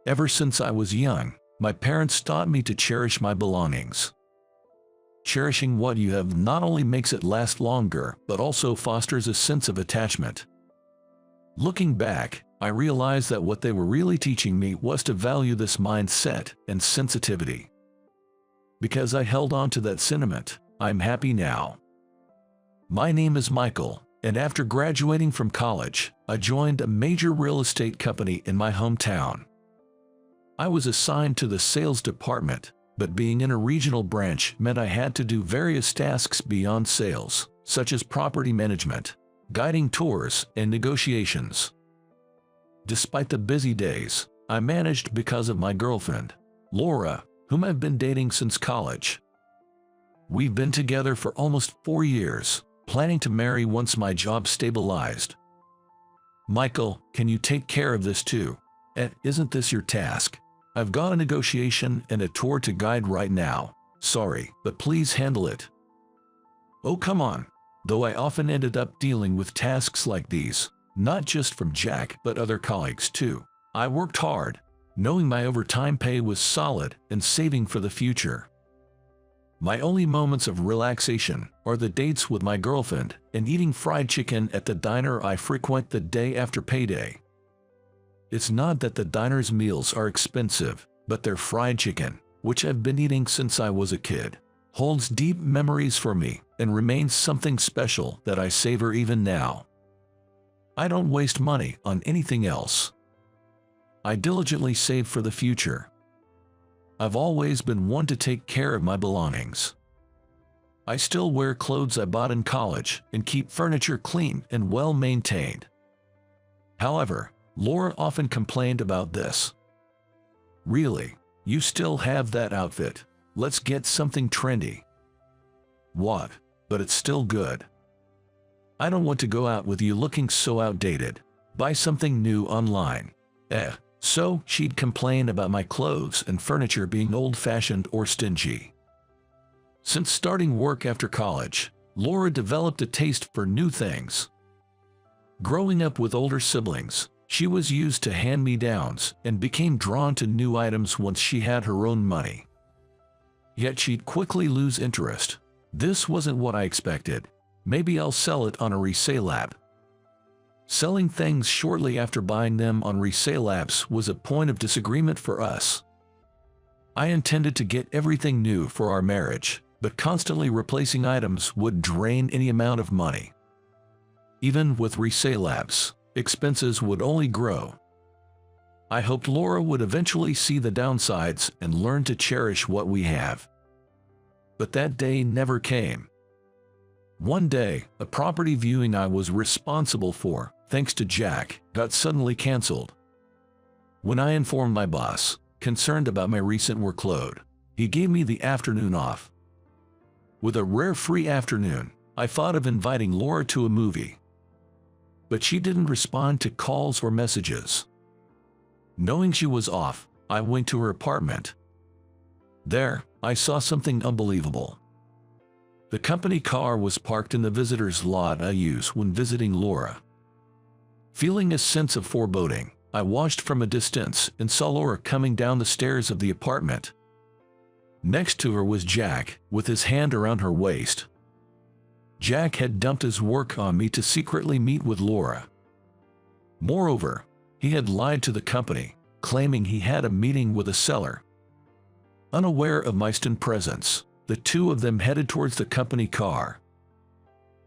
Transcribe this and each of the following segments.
Ever since I was young, my parents taught me to cherish my belongings. Cherishing what you have not only makes it last longer, but also fosters a sense of attachment. Looking back, I realized that what they were really teaching me was to value this mindset and sensitivity. Because I held on to that sentiment, I'm happy now. My name is Michael, and after graduating from college, I joined a major real estate company in my hometown. I was assigned to the sales department, but being in a regional branch meant I had to do various tasks beyond sales, such as property management, guiding tours, and negotiations. Despite the busy days, I managed because of my girlfriend, Laura, whom I've been dating since college. We've been together for almost 4 years, planning to marry once my job stabilized. Michael, can you take care of this too? Isn't this your task? I've got a negotiation and a tour to guide right now. Sorry, but please handle it. Oh, come on. Though I often ended up dealing with tasks like these, not just from Jack but other colleagues too. I worked hard, knowing my overtime pay was solid and saving for the future. My only moments of relaxation are the dates with my girlfriend and eating fried chicken at the diner I frequent the day after payday. It's not that the diner's meals are expensive, but their fried chicken, which I've been eating since I was a kid, holds deep memories for me and remains something special that I savor even now. I don't waste money on anything else. I diligently save for the future. I've always been one to take care of my belongings. I still wear clothes I bought in college and keep furniture clean and well maintained. However, Laura often complained about this. Really? You still have that outfit? Let's get something trendy. What? But it's still good. I don't want to go out with you looking so outdated. Buy something new online. So she'd complain about my clothes and furniture being old-fashioned or stingy. Since starting work after college, Laura developed a taste for new things. Growing up with older siblings, she was used to hand-me-downs and became drawn to new items once she had her own money. Yet she'd quickly lose interest. This wasn't what I expected. Maybe I'll sell it on a resale app. Selling things shortly after buying them on resale apps was a point of disagreement for us. I intended to get everything new for our marriage, but constantly replacing items would drain any amount of money. Even with resale apps, expenses would only grow. I hoped Laura would eventually see the downsides and learn to cherish what we have. But that day never came. One day, a property viewing I was responsible for, thanks to Jack, got suddenly canceled. When I informed my boss, concerned about my recent workload, he gave me the afternoon off. With a rare free afternoon, I thought of inviting Laura to a movie. But she didn't respond to calls or messages. Knowing she was off, I went to her apartment. There, I saw something unbelievable. The company car was parked in the visitor's lot I use when visiting Laura. Feeling a sense of foreboding, I watched from a distance and saw Laura coming down the stairs of the apartment. Next to her was Jack, with his hand around her waist. Jack had dumped his work on me to secretly meet with Laura. Moreover, he had lied to the company, claiming he had a meeting with a seller. Unaware of my instant presence, the two of them headed towards the company car.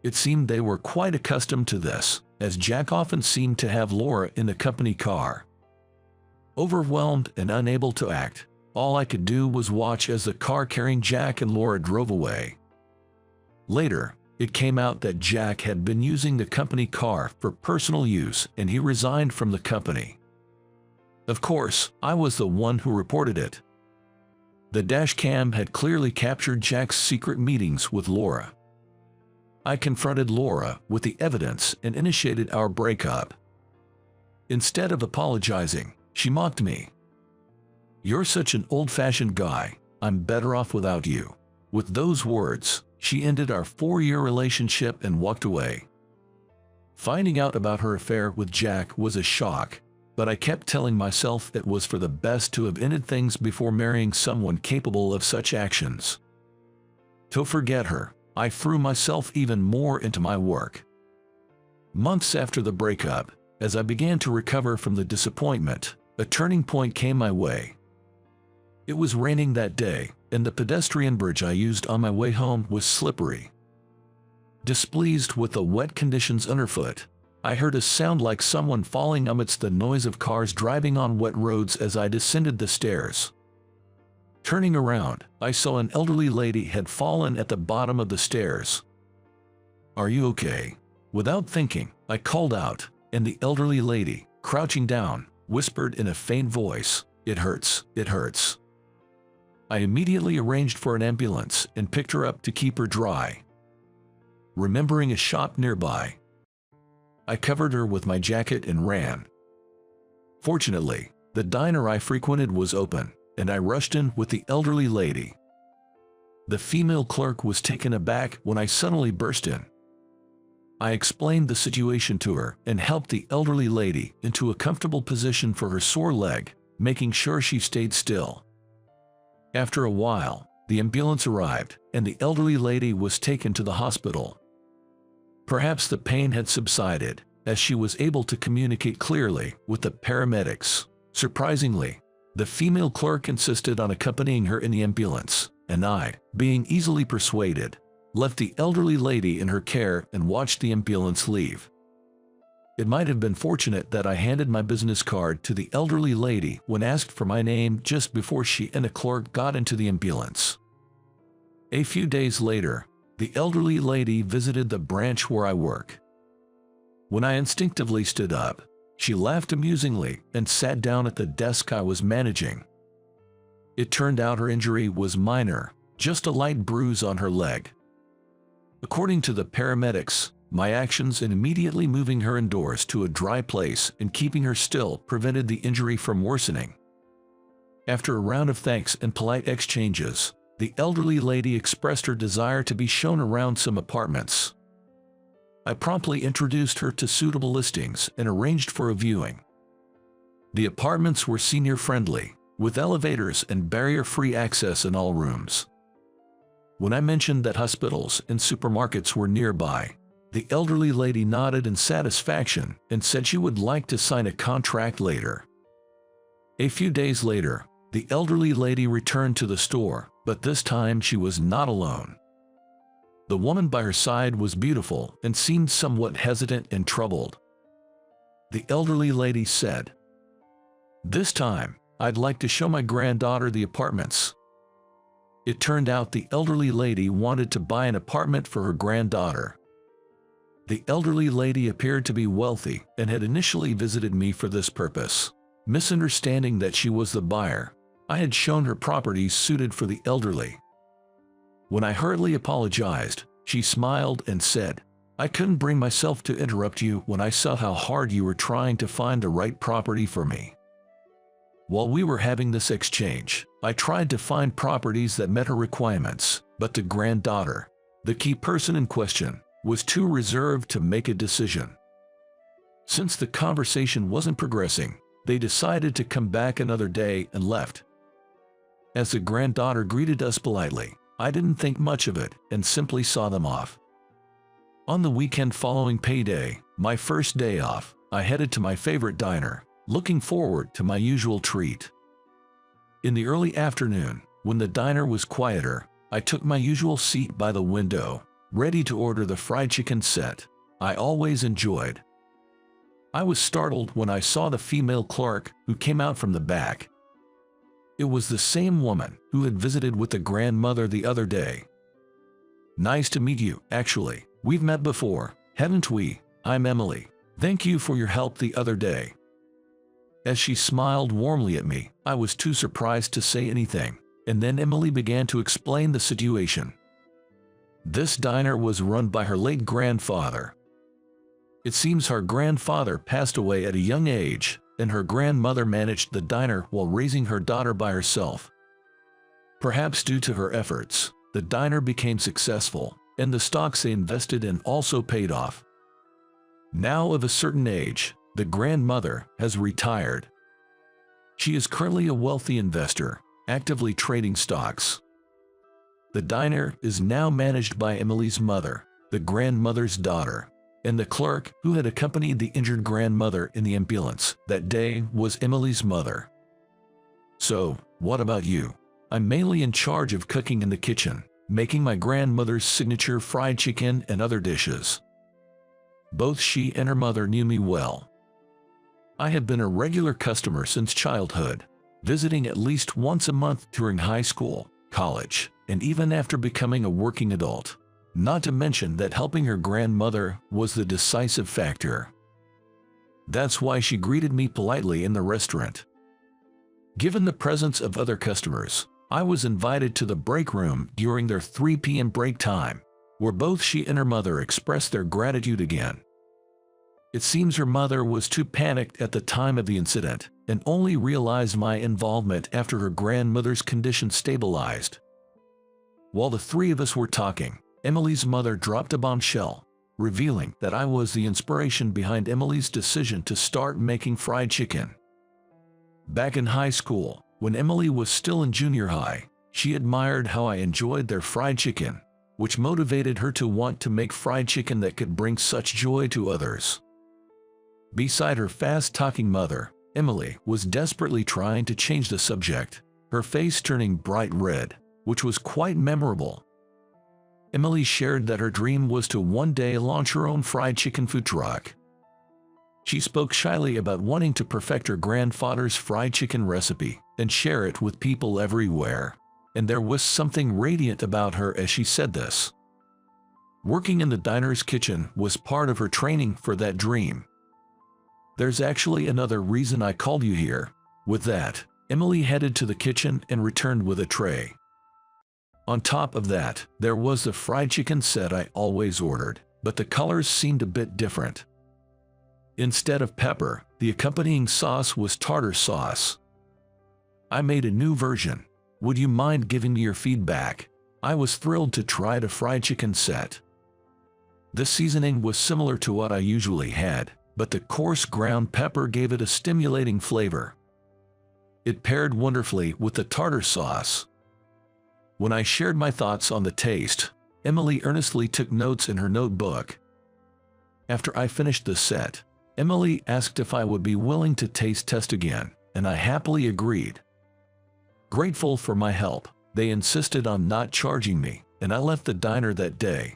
It seemed they were quite accustomed to this, as Jack often seemed to have Laura in the company car. Overwhelmed and unable to act, all I could do was watch as the car carrying Jack and Laura drove away. Later, it came out that Jack had been using the company car for personal use and he resigned from the company. Of course, I was the one who reported it. The dashcam had clearly captured Jack's secret meetings with Laura. I confronted Laura with the evidence and initiated our breakup. Instead of apologizing, she mocked me. "You're such an old-fashioned guy, I'm better off without you." With those words, she ended our 4-year relationship and walked away. Finding out about her affair with Jack was a shock. but I kept telling myself it was for the best to have ended things before marrying someone capable of such actions. To forget her, I threw myself even more into my work. Months after the breakup, as I began to recover from the disappointment, a turning point came my way. It was raining that day, and the pedestrian bridge I used on my way home was slippery. Displeased with the wet conditions underfoot, I heard a sound like someone falling amidst the noise of cars driving on wet roads as I descended the stairs. Turning around, I saw an elderly lady had fallen at the bottom of the stairs. "Are you okay?" Without thinking, I called out, and the elderly lady, crouching down, whispered in a faint voice, "It hurts, it hurts." I immediately arranged for an ambulance and picked her up to keep her dry. Remembering a shop nearby, I covered her with my jacket and ran. Fortunately, the diner I frequented was open, and I rushed in with the elderly lady. The female clerk was taken aback when I suddenly burst in. I explained the situation to her and helped the elderly lady into a comfortable position for her sore leg, making sure she stayed still. After a while, the ambulance arrived, and the elderly lady was taken to the hospital. Perhaps the pain had subsided, as she was able to communicate clearly with the paramedics. Surprisingly, the female clerk insisted on accompanying her in the ambulance, and I, being easily persuaded, left the elderly lady in her care and watched the ambulance leave. It might have been fortunate that I handed my business card to the elderly lady when asked for my name just before she and a clerk got into the ambulance. A few days later, the elderly lady visited the branch where I work. When I instinctively stood up, she laughed amusingly and sat down at the desk I was managing. It turned out her injury was minor, just a light bruise on her leg. According to the paramedics, my actions in immediately moving her indoors to a dry place and keeping her still prevented the injury from worsening. After a round of thanks and polite exchanges, the elderly lady expressed her desire to be shown around some apartments. I promptly introduced her to suitable listings and arranged for a viewing. The apartments were senior-friendly, with elevators and barrier-free access in all rooms. When I mentioned that hospitals and supermarkets were nearby, the elderly lady nodded in satisfaction and said she would like to sign a contract later. A few days later, the elderly lady returned to the store, but this time she was not alone. The woman by her side was beautiful and seemed somewhat hesitant and troubled. The elderly lady said, "This time, I'd like to show my granddaughter the apartments." It turned out the elderly lady wanted to buy an apartment for her granddaughter. The elderly lady appeared to be wealthy and had initially visited me for this purpose. Misunderstanding that she was the buyer, I had shown her properties suited for the elderly. When I hurriedly apologized, she smiled and said, "I couldn't bring myself to interrupt you when I saw how hard you were trying to find the right property for me." While we were having this exchange, I tried to find properties that met her requirements, but the granddaughter, the key person in question, was too reserved to make a decision. Since the conversation wasn't progressing, they decided to come back another day and left. As the granddaughter greeted us politely, I didn't think much of it and simply saw them off. On the weekend following payday, my first day off, I headed to my favorite diner, looking forward to my usual treat. In the early afternoon, when the diner was quieter, I took my usual seat by the window, ready to order the fried chicken set I always enjoyed. I was startled when I saw the female clerk who came out from the back. It was the same woman who had visited with the grandmother the other day. "Nice to meet you, actually. We've met before, haven't we? I'm Emily. Thank you for your help the other day." As she smiled warmly at me, I was too surprised to say anything, and then Emily began to explain the situation. This diner was run by her late grandfather. It seems her grandfather passed away at a young age, and her grandmother managed the diner while raising her daughter by herself. Perhaps due to her efforts, the diner became successful, and the stocks they invested in also paid off. Now of a certain age, The grandmother has retired. She is currently a wealthy investor, actively trading stocks. The diner is now managed by Emily's mother, the grandmother's daughter, and the clerk who had accompanied the injured grandmother in the ambulance that day was Emily's mother. So, what about you? I'm mainly in charge of cooking in the kitchen, making my grandmother's signature fried chicken and other dishes. Both she and her mother knew me well. I had been a regular customer since childhood, visiting at least once a month during high school, college, and even after becoming a working adult. Not to mention that helping her grandmother was the decisive factor. That's why she greeted me politely in the restaurant. Given the presence of other customers, I was invited to the break room during their 3 p.m. break time, where both she and her mother expressed their gratitude again. It seems her mother was too panicked at the time of the incident and only realized my involvement after her grandmother's condition stabilized. While the three of us were talking, Emily's mother dropped a bombshell, revealing that I was the inspiration behind Emily's decision to start making fried chicken. Back in high school, when Emily was still in junior high, she admired how I enjoyed their fried chicken, which motivated her to want to make fried chicken that could bring such joy to others. Beside her fast-talking mother, Emily was desperately trying to change the subject, her face turning bright red, which was quite memorable. Emily shared that her dream was to one day launch her own fried chicken food truck. She spoke shyly about wanting to perfect her grandfather's fried chicken recipe and share it with people everywhere, and there was something radiant about her as she said this. Working in the diner's kitchen was part of her training for that dream. There's actually another reason I called you here. With that, Emily headed to the kitchen and returned with a tray. On top of that, there was the fried chicken set I always ordered, but the colors seemed a bit different. Instead of pepper, the accompanying sauce was tartar sauce. I made a new version. Would you mind giving me your feedback? I was thrilled to try the fried chicken set. The seasoning was similar to what I usually had, but the coarse ground pepper gave it a stimulating flavor. It paired wonderfully with the tartar sauce. When I shared my thoughts on the taste, Emily earnestly took notes in her notebook. After I finished the set, Emily asked if I would be willing to taste test again, and I happily agreed. Grateful for my help, they insisted on not charging me, and I left the diner that day.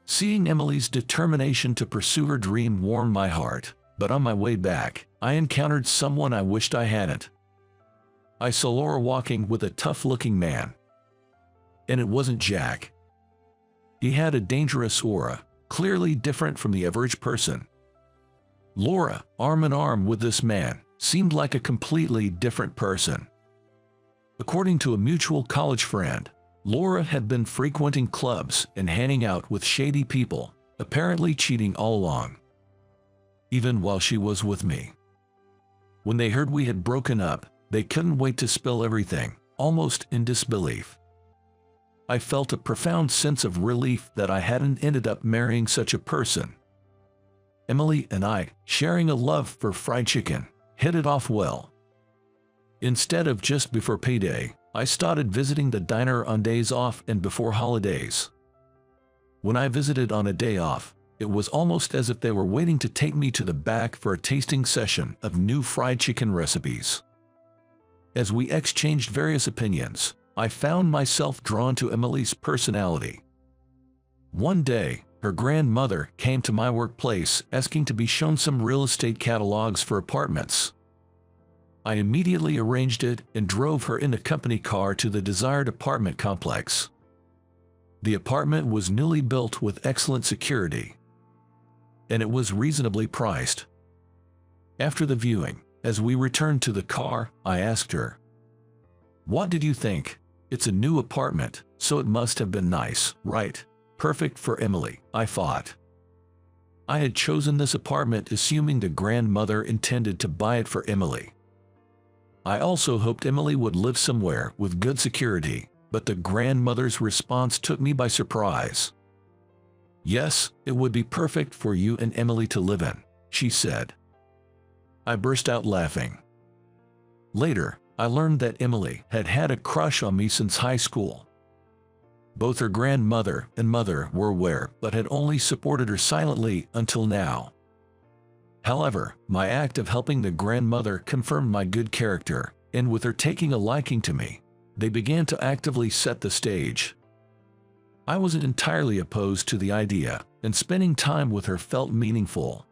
Seeing Emily's determination to pursue her dream warmed my heart, but on my way back, I encountered someone I wished I hadn't. I saw Laura walking with a tough-looking man. And it wasn't Jack. He had a dangerous aura, clearly different from the average person. Laura, arm in arm with this man, seemed like a completely different person. According to a mutual college friend, Laura had been frequenting clubs and hanging out with shady people, apparently cheating all along. Even while she was with me. When they heard we had broken up, they couldn't wait to spill everything, almost in disbelief. I felt a profound sense of relief that I hadn't ended up marrying such a person. Emily and I, sharing a love for fried chicken, hit it off well. Instead of just before payday, I started visiting the diner on days off and before holidays. When I visited on a day off, it was almost as if they were waiting to take me to the back for a tasting session of new fried chicken recipes. As we exchanged various opinions, I found myself drawn to Emily's personality. One day, her grandmother came to my workplace asking to be shown some real estate catalogs for apartments. I immediately arranged it and drove her in a company car to the desired apartment complex. The apartment was newly built with excellent security, and it was reasonably priced. After the viewing, as we returned to the car, I asked her, "What did you think? It's a new apartment, so it must have been nice, right? Perfect for Emily," I thought. I had chosen this apartment assuming the grandmother intended to buy it for Emily. I also hoped Emily would live somewhere with good security, but the grandmother's response took me by surprise. "Yes, it would be perfect for you and Emily to live in," she said. I burst out laughing. Later, I learned that Emily had had a crush on me since high school. Both her grandmother and mother were aware but had only supported her silently until now. However, my act of helping the grandmother confirmed my good character, and with her taking a liking to me, they began to actively set the stage. I wasn't entirely opposed to the idea, and spending time with her felt meaningful.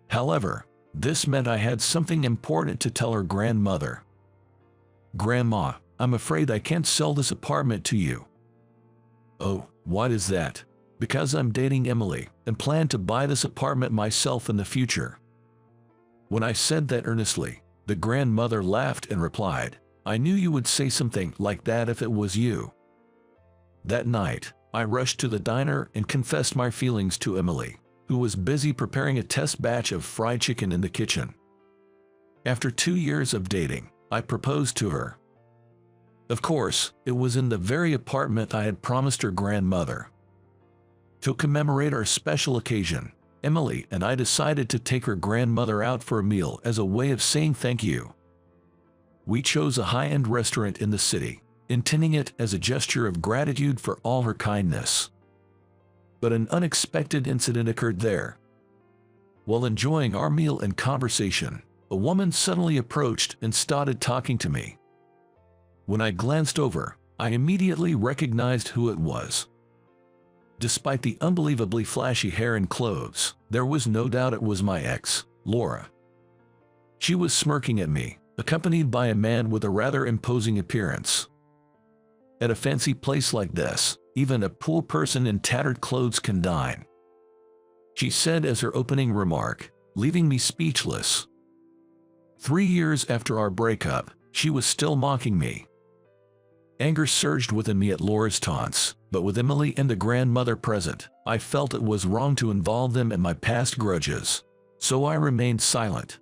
However, this meant I had something important to tell her grandmother. "Grandma, I'm afraid I can't sell this apartment to you." "Oh, what is that?" "Because I'm dating Emily and plan to buy this apartment myself in the future." When I said that earnestly, the grandmother laughed and replied, "I knew you would say something like that if it was you." That night, I rushed to the diner and confessed my feelings to Emily, who was busy preparing a test batch of fried chicken in the kitchen. After 2 years of dating, I proposed to her. Of course, it was in the very apartment I had promised her grandmother. To commemorate our special occasion, Emily and I decided to take her grandmother out for a meal as a way of saying thank you. We chose a high-end restaurant in the city, intending it as a gesture of gratitude for all her kindness. But an unexpected incident occurred there. While enjoying our meal and conversation, a woman suddenly approached and started talking to me. When I glanced over, I immediately recognized who it was. Despite the unbelievably flashy hair and clothes, there was no doubt it was my ex, Laura. She was smirking at me, accompanied by a man with a rather imposing appearance. At a fancy place like this, even a poor person in tattered clothes can dine, she said as her opening remark, leaving me speechless. 3 years after our breakup, she was still mocking me. Anger surged within me at Laura's taunts, but with Emily and the grandmother present, I felt it was wrong to involve them in my past grudges, so I remained silent.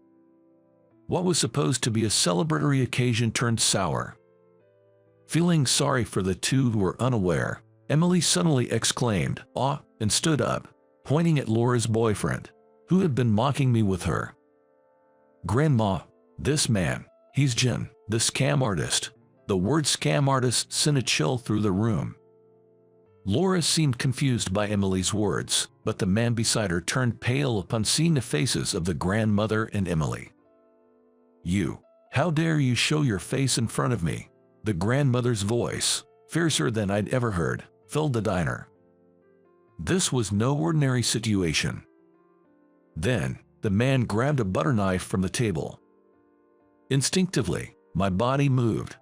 What was supposed to be a celebratory occasion turned sour. Feeling sorry for the two who were unaware, Emily suddenly exclaimed, "Ah," and stood up, pointing at Laura's boyfriend, who had been mocking me with her. "Grandma, this man, he's Jin, the scam artist." The word scam artist sent a chill through the room. Laura seemed confused by Emily's words, but the man beside her turned pale upon seeing the faces of the grandmother and Emily. "You, how dare you show your face in front of me?" The grandmother's voice, fiercer than I'd ever heard, filled the diner. This was no ordinary situation. Then, the man grabbed a butter knife from the table. Instinctively, my body moved.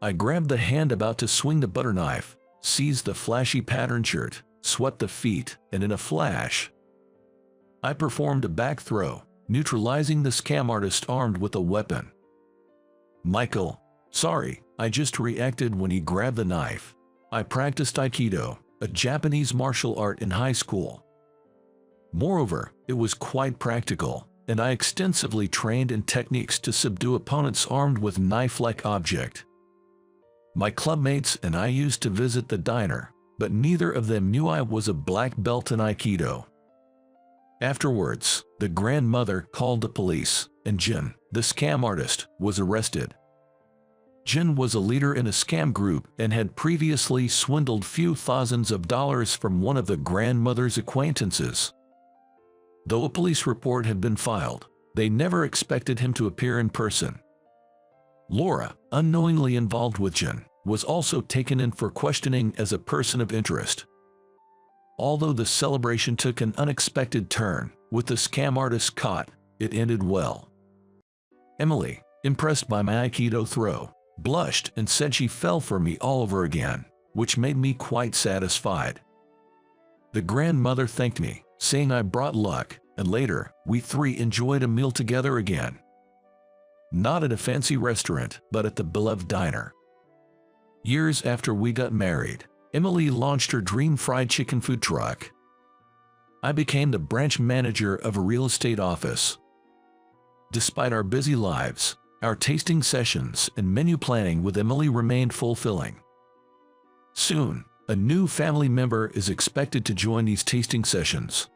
I grabbed the hand about to swing the butter knife, seized the flashy pattern shirt, swept the feet, and in a flash, I performed a back throw, neutralizing the scam artist armed with a weapon. "Michael, sorry, I just reacted when he grabbed the knife. I practiced Aikido, a Japanese martial art in high school. Moreover, it was quite practical, and I extensively trained in techniques to subdue opponents armed with knife-like object. My clubmates and I used to visit the diner, but neither of them knew I was a black belt in Aikido." Afterwards, the grandmother called the police, and Jin, the scam artist, was arrested. Jin was a leader in a scam group and had previously swindled few thousands of dollars from one of the grandmother's acquaintances. Though a police report had been filed, they never expected him to appear in person. Laura, unknowingly involved with Jin, was also taken in for questioning as a person of interest. Although the celebration took an unexpected turn, with the scam artist caught, it ended well. Emily, impressed by my Aikido throw, blushed and said she fell for me all over again, which made me quite satisfied. The grandmother thanked me, saying I brought luck, and later, we three enjoyed a meal together again. Not at a fancy restaurant, but at the beloved diner. Years after we got married, Emily launched her dream fried chicken food truck. I became the branch manager of a real estate office. Despite our busy lives, our tasting sessions and menu planning with Emily remained fulfilling. Soon, a new family member is expected to join these tasting sessions.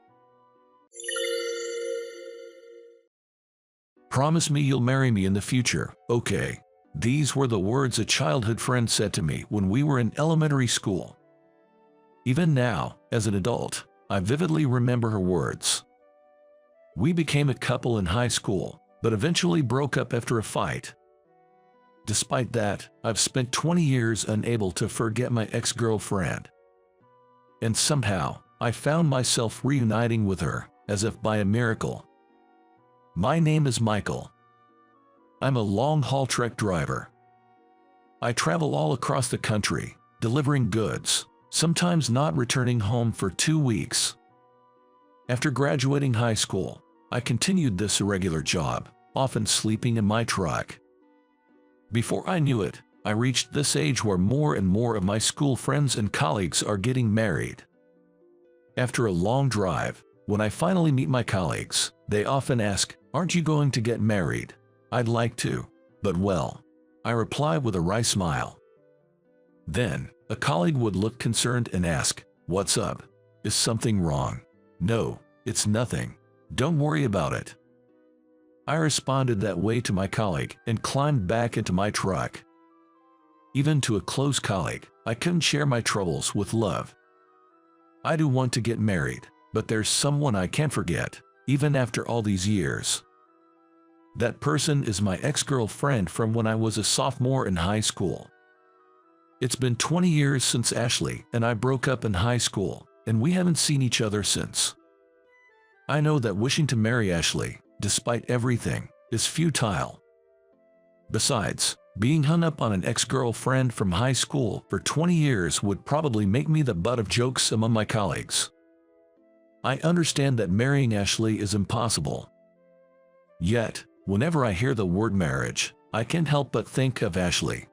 Promise me you'll marry me in the future, okay? These were the words a childhood friend said to me when we were in elementary school. Even now, as an adult, I vividly remember her words. We became a couple in high school, but eventually broke up after a fight. Despite that, I've spent 20 years unable to forget my ex-girlfriend. And somehow, I found myself reuniting with her, as if by a miracle. My name is Michael. I'm a long-haul truck driver. I travel all across the country, delivering goods, sometimes not returning home for 2 weeks. After graduating high school, I continued this irregular job, often sleeping in my truck. Before I knew it, I reached this age where more and more of my school friends and colleagues are getting married. After a long drive, when I finally meet my colleagues, they often ask, "Aren't you going to get married?" I'd like to, but well, I reply with a wry smile. Then, a colleague would look concerned and ask, "What's up? Is something wrong?" "No, it's nothing. Don't worry about it." I responded that way to my colleague and climbed back into my truck. Even to a close colleague, I couldn't share my troubles with love. I do want to get married, but there's someone I can't forget, even after all these years. That person is my ex-girlfriend from when I was a sophomore in high school. It's been 20 years since Ashley and I broke up in high school, and we haven't seen each other since. I know that wishing to marry Ashley, despite everything, is futile. Besides, being hung up on an ex-girlfriend from high school for 20 years would probably make me the butt of jokes among my colleagues. I understand that marrying Ashley is impossible. Yet, whenever I hear the word marriage, I can't help but think of Ashley.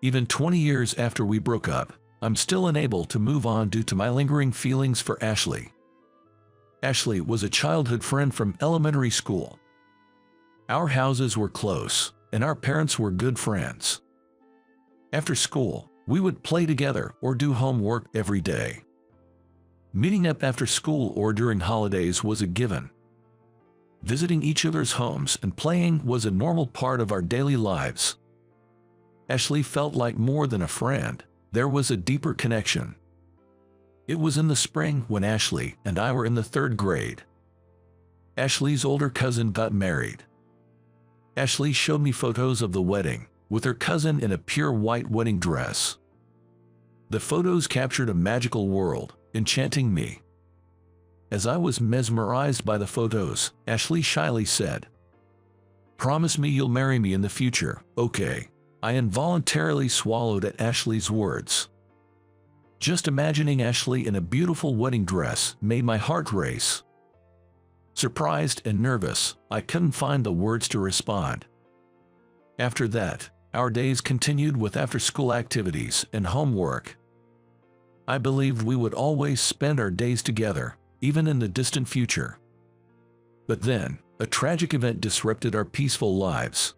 Even 20 years after we broke up, I'm still unable to move on due to my lingering feelings for Ashley. Ashley was a childhood friend from elementary school. Our houses were close, and our parents were good friends. After school, we would play together or do homework every day. Meeting up after school or during holidays was a given. Visiting each other's homes and playing was a normal part of our daily lives. Ashley felt like more than a friend. There was a deeper connection. It was in the spring when Ashley and I were in the 3rd grade. Ashley's older cousin got married. Ashley showed me photos of the wedding, with her cousin in a pure white wedding dress. The photos captured a magical world, enchanting me. As I was mesmerized by the photos, Ashley shyly said, "Promise me you'll marry me in the future, okay?" I involuntarily swallowed at Ashley's words. Just imagining Ashley in a beautiful wedding dress made my heart race. Surprised and nervous, I couldn't find the words to respond. After that, our days continued with after-school activities and homework. I believed we would always spend our days together, even in the distant future. But then, a tragic event disrupted our peaceful lives.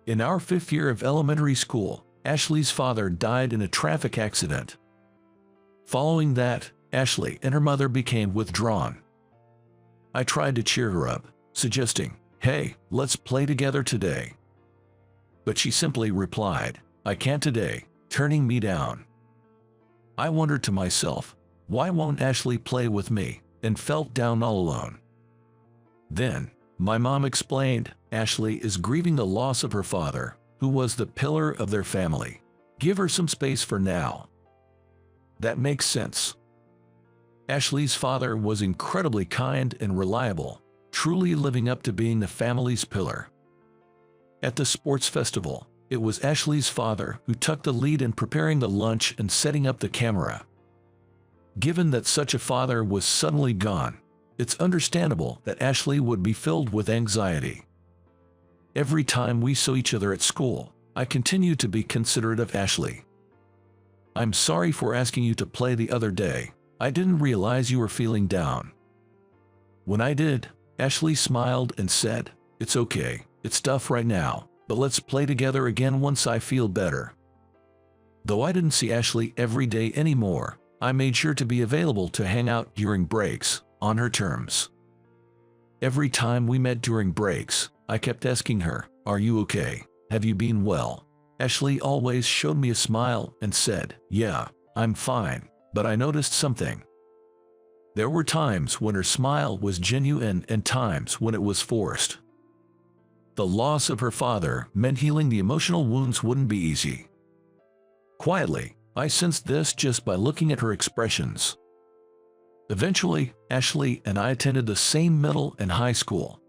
In our 5th year of elementary school, Ashley's father died in a traffic accident. Following that, Ashley and her mother became withdrawn. I tried to cheer her up, suggesting, "Hey, let's play together today." But she simply replied, "I can't today," turning me down. I wondered to myself, why won't Ashley play with me, and felt down all alone. Then, my mom explained, Ashley is grieving the loss of her father, who was the pillar of their family. Give her some space for now. That makes sense. Ashley's father was incredibly kind and reliable, truly living up to being the family's pillar. At the sports festival, it was Ashley's father who took the lead in preparing the lunch and setting up the camera. Given that such a father was suddenly gone, it's understandable that Ashley would be filled with anxiety. Every time we saw each other at school, I continued to be considerate of Ashley. "I'm sorry for asking you to play the other day. I didn't realize you were feeling down." When I did, Ashley smiled and said, "It's okay, it's tough right now, but let's play together again once I feel better." Though I didn't see Ashley every day anymore, I made sure to be available to hang out during breaks, on her terms. Every time we met during breaks, I kept asking her, "Are you okay? Have you been well?" Ashley always showed me a smile and said, "Yeah, I'm fine," but I noticed something. There were times when her smile was genuine and times when it was forced. The loss of her father meant healing the emotional wounds wouldn't be easy. Quietly, I sensed this just by looking at her expressions. Eventually, Ashley and I attended the same middle and high school.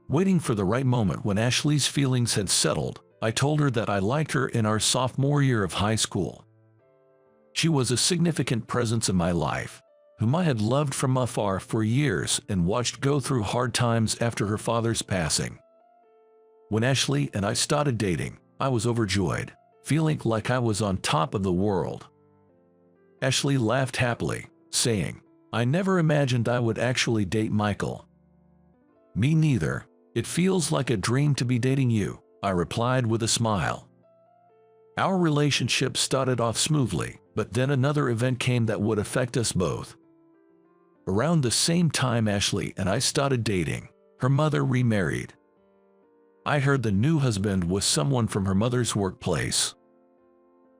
Waiting for the right moment when Ashley's feelings had settled, I told her that I liked her in our sophomore year of high school. She was a significant presence in my life, whom I had loved from afar for years and watched go through hard times after her father's passing. When Ashley and I started dating, I was overjoyed, feeling like I was on top of the world. Ashley laughed happily, saying, "I never imagined I would actually date Michael." "Me neither. It feels like a dream to be dating you," I replied with a smile. Our relationship started off smoothly, but then another event came that would affect us both. Around the same time Ashley and I started dating, her mother remarried. I heard the new husband was someone from her mother's workplace.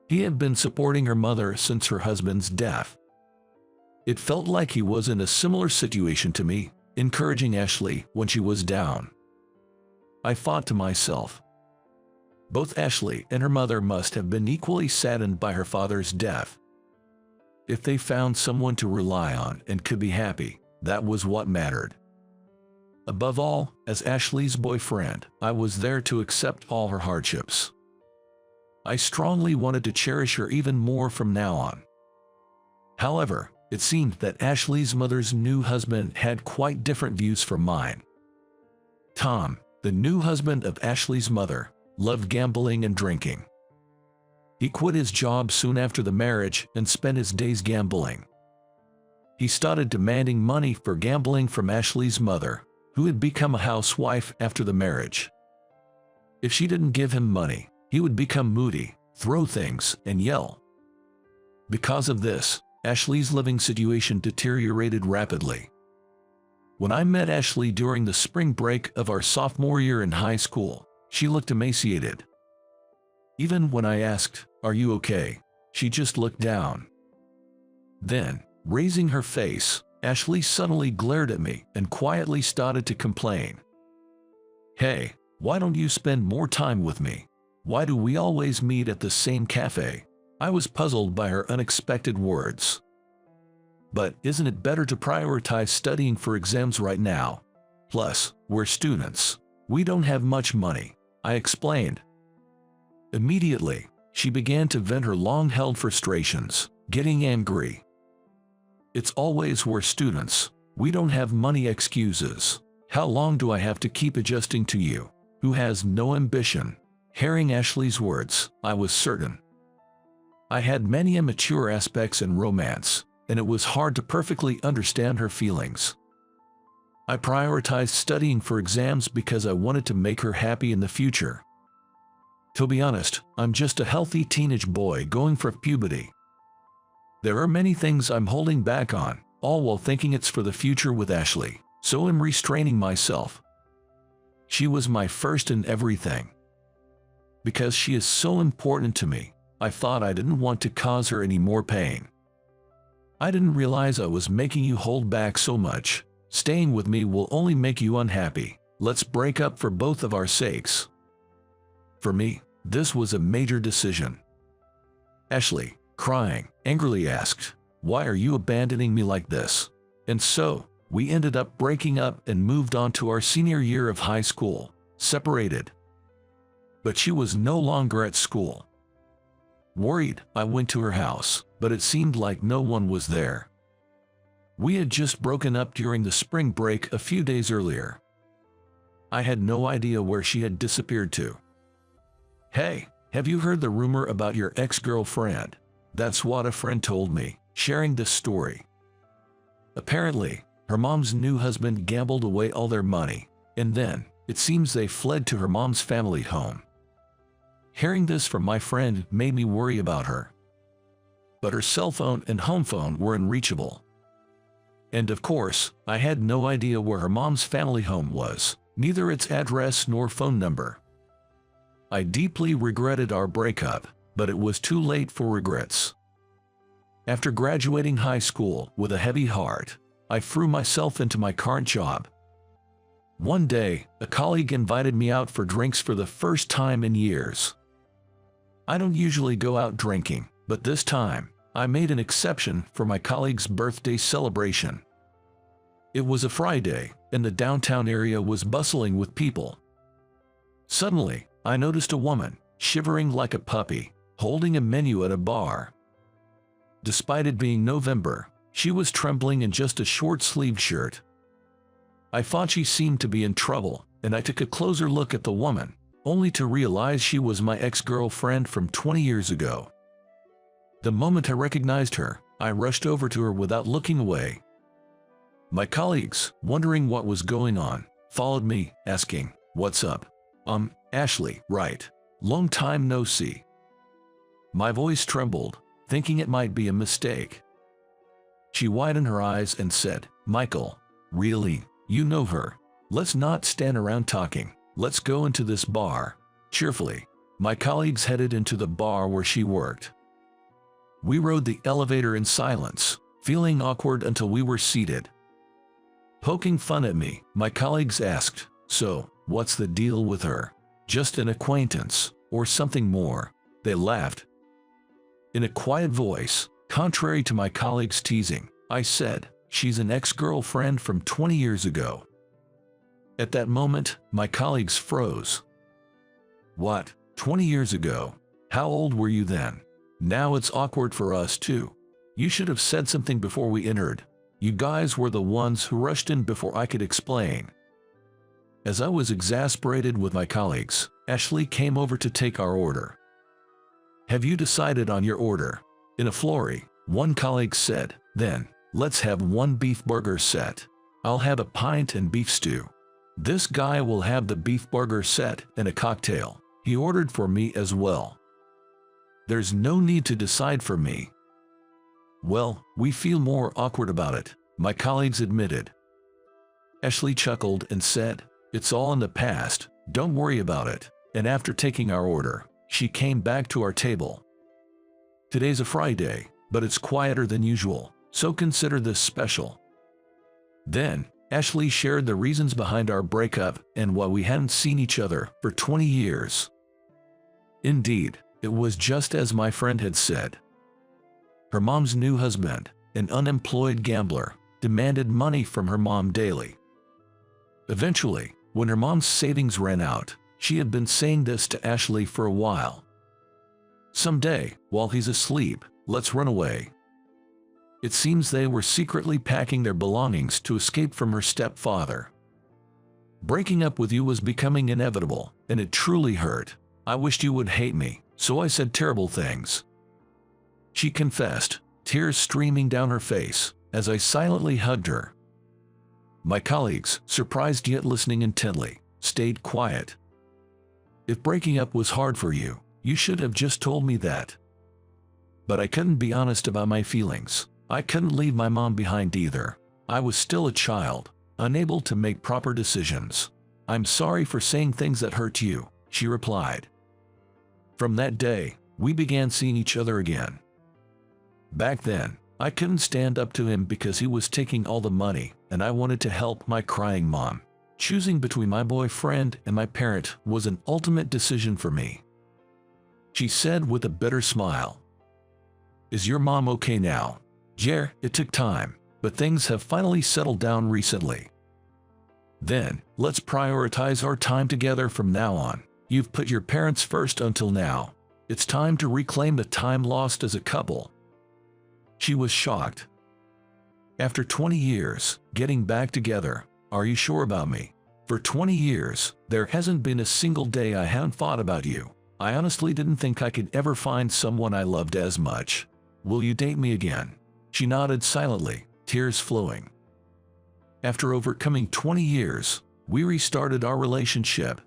He had been supporting her mother since her husband's death. It felt like he was in a similar situation to me, encouraging Ashley when she was down. I thought to myself, both Ashley and her mother must have been equally saddened by her father's death. If they found someone to rely on and could be happy, that was what mattered. Above all, as Ashley's boyfriend, I was there to accept all her hardships. I strongly wanted to cherish her even more from now on. However, it seemed that Ashley's mother's new husband had quite different views from mine. Tom, the new husband of Ashley's mother, loved gambling and drinking. He quit his job soon after the marriage and spent his days gambling. He started demanding money for gambling from Ashley's mother, who had become a housewife after the marriage. If she didn't give him money, he would become moody, throw things, and yell. Because of this, Ashley's living situation deteriorated rapidly. When I met Ashley during the spring break of our sophomore year in high school, she looked emaciated. Even when I asked, "Are you okay?" she just looked down. Then, raising her face, Ashley suddenly glared at me and quietly started to complain. "Hey, why don't you spend more time with me? Why do we always meet at the same cafe?" I was puzzled by her unexpected words. "But isn't it better to prioritize studying for exams right now? Plus, we're students. We don't have much money," I explained. Immediately, she began to vent her long-held frustrations, getting angry. "It's always we're students. We don't have money excuses. How long do I have to keep adjusting to you, who has no ambition?" Hearing Ashley's words, I was certain. I had many immature aspects in romance, and it was hard to perfectly understand her feelings. I prioritized studying for exams because I wanted to make her happy in the future. To be honest, I'm just a healthy teenage boy going for puberty. There are many things I'm holding back on, all while thinking it's for the future with Ashley, so I'm restraining myself. She was my first in everything. Because she is so important to me, I thought I didn't want to cause her any more pain. "I didn't realize I was making you hold back so much. Staying with me will only make you unhappy. Let's break up for both of our sakes." For me, this was a major decision. Ashley, crying, angrily asked, "Why are you abandoning me like this?" And so, we ended up breaking up and moved on to our senior year of high school, separated. But she was no longer at school. Worried, I went to her house, but it seemed like no one was there. We had just broken up during the spring break a few days earlier. I had no idea where she had disappeared to. "Hey, have you heard the rumor about your ex-girlfriend?" That's what a friend told me, sharing this story. Apparently, her mom's new husband gambled away all their money, and then, it seems they fled to her mom's family home. Hearing this from my friend made me worry about her. But her cell phone and home phone were unreachable. And of course, I had no idea where her mom's family home was, neither its address nor phone number. I deeply regretted our breakup, but it was too late for regrets. After graduating high school with a heavy heart, I threw myself into my current job. One day, a colleague invited me out for drinks for the first time in years. I don't usually go out drinking, but this time, I made an exception for my colleague's birthday celebration. It was a Friday, and the downtown area was bustling with people. Suddenly, I noticed a woman, shivering like a puppy, holding a menu at a bar. Despite it being November, she was trembling in just a short-sleeved shirt. I thought she seemed to be in trouble, and I took a closer look at the woman, only to realize she was my ex-girlfriend from 20 years ago. The moment I recognized her, I rushed over to her without looking away. My colleagues, wondering what was going on, followed me, asking, "What's up?" Ashley, right. Long time no see." My voice trembled, thinking it might be a mistake. She widened her eyes and said, "Michael, really? You know her? Let's not stand around talking. Let's go into this bar." Cheerfully, my colleagues headed into the bar where she worked. We rode the elevator in silence, feeling awkward until we were seated. Poking fun at me, my colleagues asked, "So, what's the deal with her? Just an acquaintance, or something more?" They laughed. In a quiet voice, contrary to my colleagues' teasing, I said, "She's an ex-girlfriend from 20 years ago." At that moment, my colleagues froze. "What? 20 years ago? How old were you then?" "Now it's awkward for us too. You should have said something before we entered. You guys were the ones who rushed in before I could explain." As I was exasperated with my colleagues, Ashley came over to take our order. "Have you decided on your order?" In a flurry, one colleague said, "Then, let's have one beef burger set. I'll have a pint and beef stew." "This guy will have the beef burger set and a cocktail," he ordered for me as well. "There's no need to decide for me." "Well, we feel more awkward about it," my colleagues admitted. Ashley chuckled and said, "It's all in the past, don't worry about it," and after taking our order, she came back to our table. "Today's a Friday, but it's quieter than usual, so consider this special." Then, Ashley shared the reasons behind our breakup and why we hadn't seen each other for 20 years. Indeed, it was just as my friend had said. Her mom's new husband, an unemployed gambler, demanded money from her mom daily. Eventually, when her mom's savings ran out, she had been saying this to Ashley for a while. "Someday, while he's asleep, let's run away." It seems they were secretly packing their belongings to escape from her stepfather. "Breaking up with you was becoming inevitable, and it truly hurt. I wished you would hate me, so I said terrible things," she confessed, tears streaming down her face, as I silently hugged her. My colleagues, surprised yet listening intently, stayed quiet. "If breaking up was hard for you, you should have just told me that." But I couldn't be honest about my feelings. I couldn't leave my mom behind either. I was still a child, unable to make proper decisions. "I'm sorry for saying things that hurt you," she replied. From that day, we began seeing each other again. Back then, I couldn't stand up to him because he was taking all the money, and I wanted to help my crying mom. Choosing between my boyfriend and my parent was an ultimate decision for me. She said with a bitter smile, "Is your mom okay now?" "Yeah, it took time, but things have finally settled down recently." "Then, let's prioritize our time together from now on. You've put your parents first until now. It's time to reclaim the time lost as a couple." She was shocked. "After 20 years, getting back together, are you sure about me? For 20 years, there hasn't been a single day I haven't thought about you. I honestly didn't think I could ever find someone I loved as much. Will you date me again?" She nodded silently, tears flowing. After overcoming 20 years, we restarted our relationship.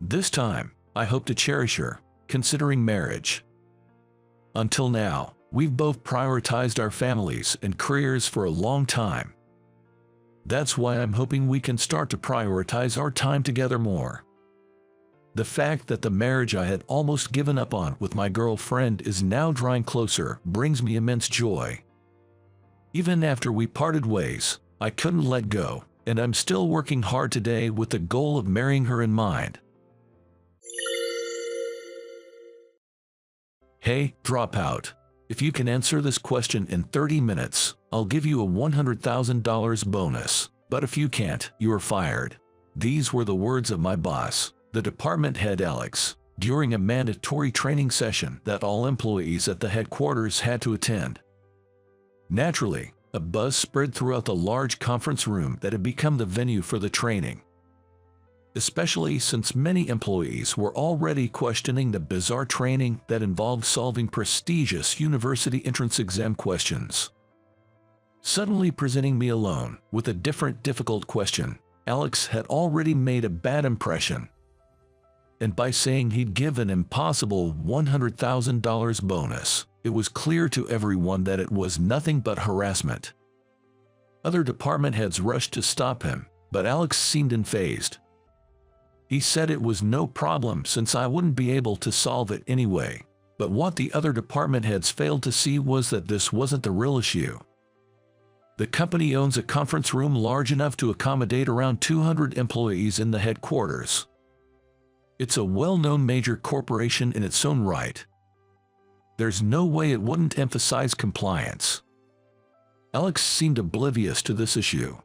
This time, I hope to cherish her, considering marriage. Until now, We've both prioritized our families and careers for a long time. That's why I'm hoping we can start to prioritize our time together more. The fact that the marriage I had almost given up on with my girlfriend is now drawing closer brings me immense joy. Even after we parted ways, I couldn't let go, and I'm still working hard today with the goal of marrying her in mind. Hey, dropout. If you can answer this question in 30 minutes, I'll give you a $100,000 bonus. But if you can't, you are fired. These were the words of my boss, the department head Alex, during a mandatory training session that all employees at the headquarters had to attend. Naturally, a buzz spread throughout the large conference room that had become the venue for the training. Especially since many employees were already questioning the bizarre training that involved solving prestigious university entrance exam questions. Suddenly presenting me alone with a different difficult question, Alex had already made a bad impression. And by saying he'd give an impossible $100,000 bonus, it was clear to everyone that it was nothing but harassment. Other department heads rushed to stop him, but Alex seemed unfazed. He said it was no problem since I wouldn't be able to solve it anyway. But what the other department heads failed to see was that this wasn't the real issue. The company owns a conference room large enough to accommodate around 200 employees in the headquarters. It's a well-known major corporation in its own right. There's no way it wouldn't emphasize compliance. Alex seemed oblivious to this issue.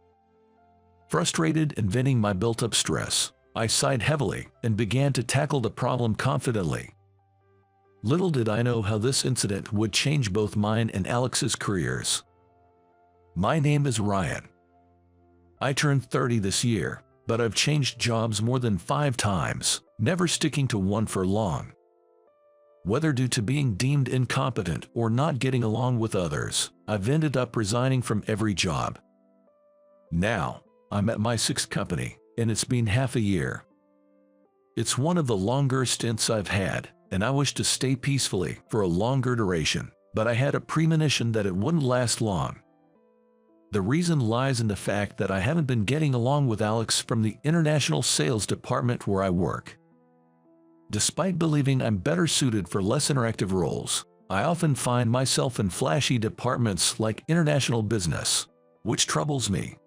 Frustrated and venting my built-up stress, I sighed heavily and began to tackle the problem confidently. Little did I know how this incident would change both mine and Alex's careers. My name is Ryan. I turned 30 this year, but I've changed jobs more than 5 times, never sticking to one for long. Whether due to being deemed incompetent or not getting along with others, I've ended up resigning from every job. Now, I'm at my 6th company, and it's been half a year. It's one of the longer stints I've had, and I wish to stay peacefully for a longer duration, but I had a premonition that it wouldn't last long. The reason lies in the fact that I haven't been getting along with Alex from the international sales department where I work. Despite believing I'm better suited for less interactive roles, I often find myself in flashy departments like international business, which troubles me.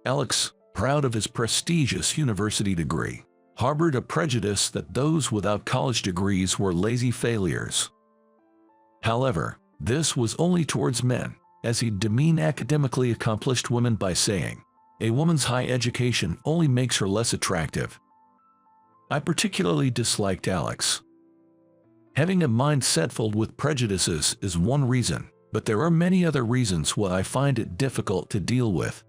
Alex, proud of his prestigious university degree, harbored a prejudice that those without college degrees were lazy failures. However, this was only towards men, as he'd demean academically accomplished women by saying, "A woman's high education only makes her less attractive." I particularly disliked Alex. Having a mindset filled with prejudices is one reason, but there are many other reasons why I find it difficult to deal with.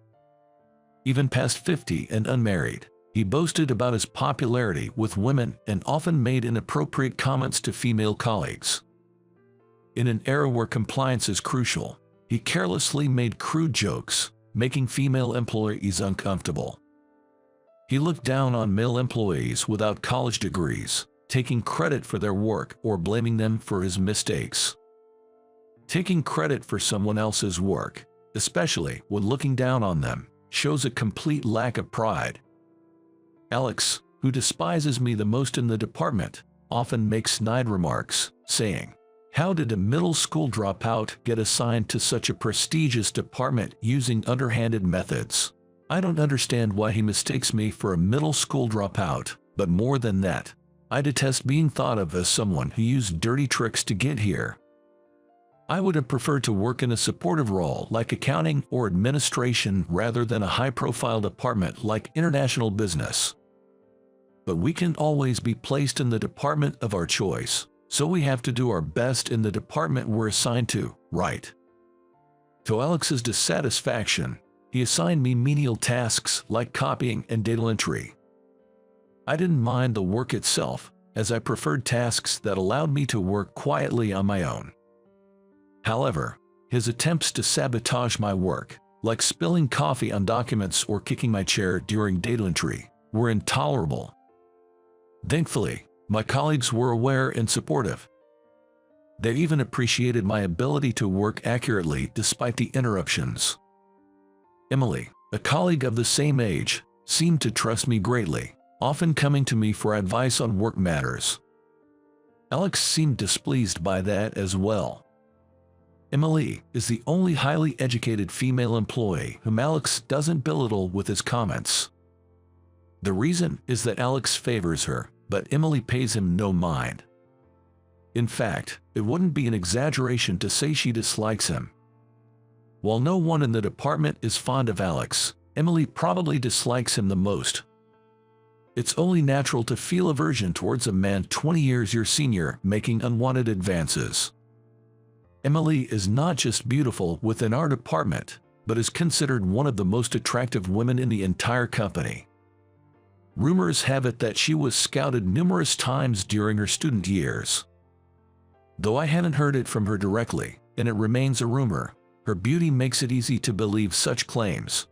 Even past 50 and unmarried, he boasted about his popularity with women and often made inappropriate comments to female colleagues. In an era where compliance is crucial, he carelessly made crude jokes, making female employees uncomfortable. He looked down on male employees without college degrees, taking credit for their work or blaming them for his mistakes. Taking credit for someone else's work, especially when looking down on them, shows a complete lack of pride. Alex, who despises me the most in the department, often makes snide remarks, saying, "How did a middle school dropout get assigned to such a prestigious department using underhanded methods? I don't understand why he mistakes me for a middle school dropout, but more than that, I detest being thought of as someone who used dirty tricks to get here. I would have preferred to work in a supportive role like accounting or administration rather than a high-profile department like international business. But we can always be placed in the department of our choice, so we have to do our best in the department we're assigned to, right?" To Alex's dissatisfaction, he assigned me menial tasks like copying and data entry. I didn't mind the work itself, as I preferred tasks that allowed me to work quietly on my own. However, his attempts to sabotage my work, like spilling coffee on documents or kicking my chair during data entry, were intolerable. Thankfully, my colleagues were aware and supportive. They even appreciated my ability to work accurately despite the interruptions. Emily, a colleague of the same age, seemed to trust me greatly, often coming to me for advice on work matters. Alex seemed displeased by that as well. Emily is the only highly educated female employee whom Alex doesn't belittle with his comments. The reason is that Alex favors her, but Emily pays him no mind. In fact, it wouldn't be an exaggeration to say she dislikes him. While no one in the department is fond of Alex, Emily probably dislikes him the most. It's only natural to feel aversion towards a man 20 years your senior making unwanted advances. Emily is not just beautiful within our department, but is considered one of the most attractive women in the entire company. Rumors have it that she was scouted numerous times during her student years. Though I haven't heard it from her directly, and it remains a rumor, her beauty makes it easy to believe such claims.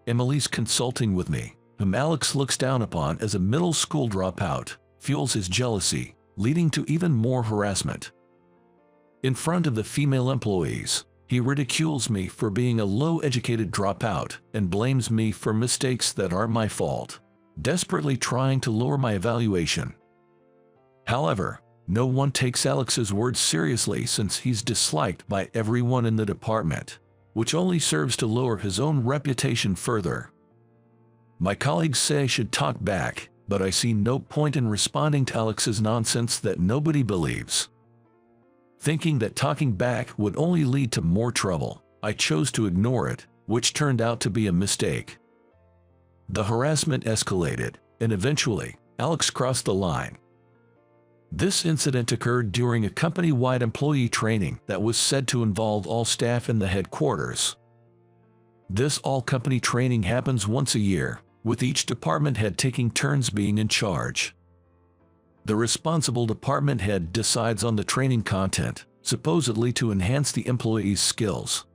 Emily's consulting with me, whom Alex looks down upon as a middle school dropout, fuels his jealousy, leading to even more harassment. In front of the female employees, he ridicules me for being a low-educated dropout and blames me for mistakes that aren't my fault, desperately trying to lower my evaluation. However, no one takes Alex's words seriously since he's disliked by everyone in the department, which only serves to lower his own reputation further. My colleagues say I should talk back, but I see no point in responding to Alex's nonsense that nobody believes. Thinking that talking back would only lead to more trouble, I chose to ignore it, which turned out to be a mistake. The harassment escalated, and eventually, Alex crossed the line. This incident occurred during a company-wide employee training that was said to involve all staff in the headquarters. This all-company training happens once a year, with each department head taking turns being in charge. The responsible department head decides on the training content, supposedly to enhance the employees' skills.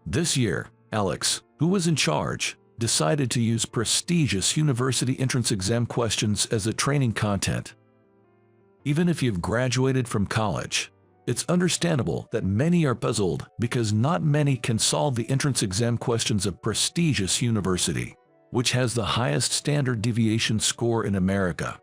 This year, Alex, who was in charge, decided to use prestigious university entrance exam questions as a training content. Even if you've graduated from college, it's understandable that many are puzzled because not many can solve the entrance exam questions of prestigious university, which has the highest standard deviation score in America.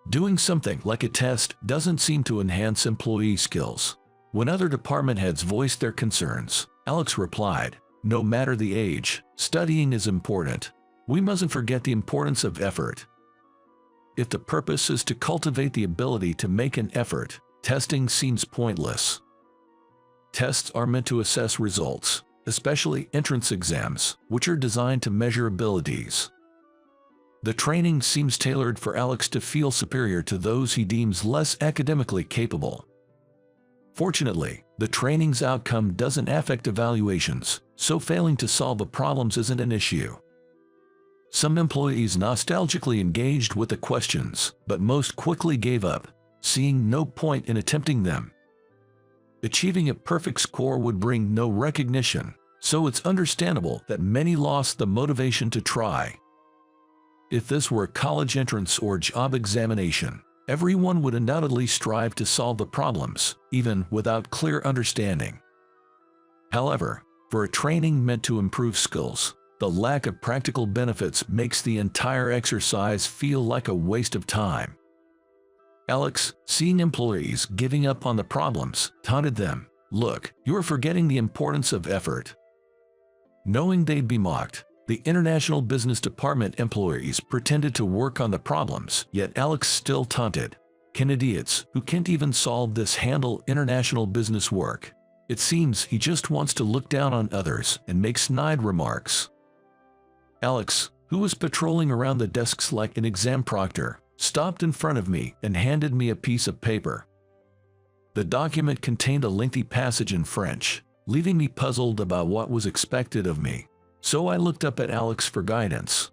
Doing something like a test doesn't seem to enhance employee skills. When other department heads voiced their concerns, Alex replied, "No matter the age, studying is important. We mustn't forget the importance of effort. If the purpose is to cultivate the ability to make an effort, testing seems pointless. Tests are meant to assess results, especially entrance exams, which are designed to measure abilities." The training seems tailored for Alex to feel superior to those he deems less academically capable. Fortunately, the training's outcome doesn't affect evaluations, so failing to solve the problems isn't an issue. Some employees nostalgically engaged with the questions, but most quickly gave up, seeing no point in attempting them. Achieving a perfect score would bring no recognition, so it's understandable that many lost the motivation to try. If this were a college entrance or job examination, everyone would undoubtedly strive to solve the problems, even without clear understanding. However, for a training meant to improve skills, the lack of practical benefits makes the entire exercise feel like a waste of time. Alex, seeing employees giving up on the problems, taunted them, "Look, you're forgetting the importance of effort." Knowing they'd be mocked, the International Business Department employees pretended to work on the problems, yet Alex still taunted, "Can idiots who can't even solve this handle international business work?" It seems he just wants to look down on others and make snide remarks. Alex, who was patrolling around the desks like an exam proctor, stopped in front of me and handed me a piece of paper. The document contained a lengthy passage in French, leaving me puzzled about what was expected of me. So I looked up at Alex for guidance.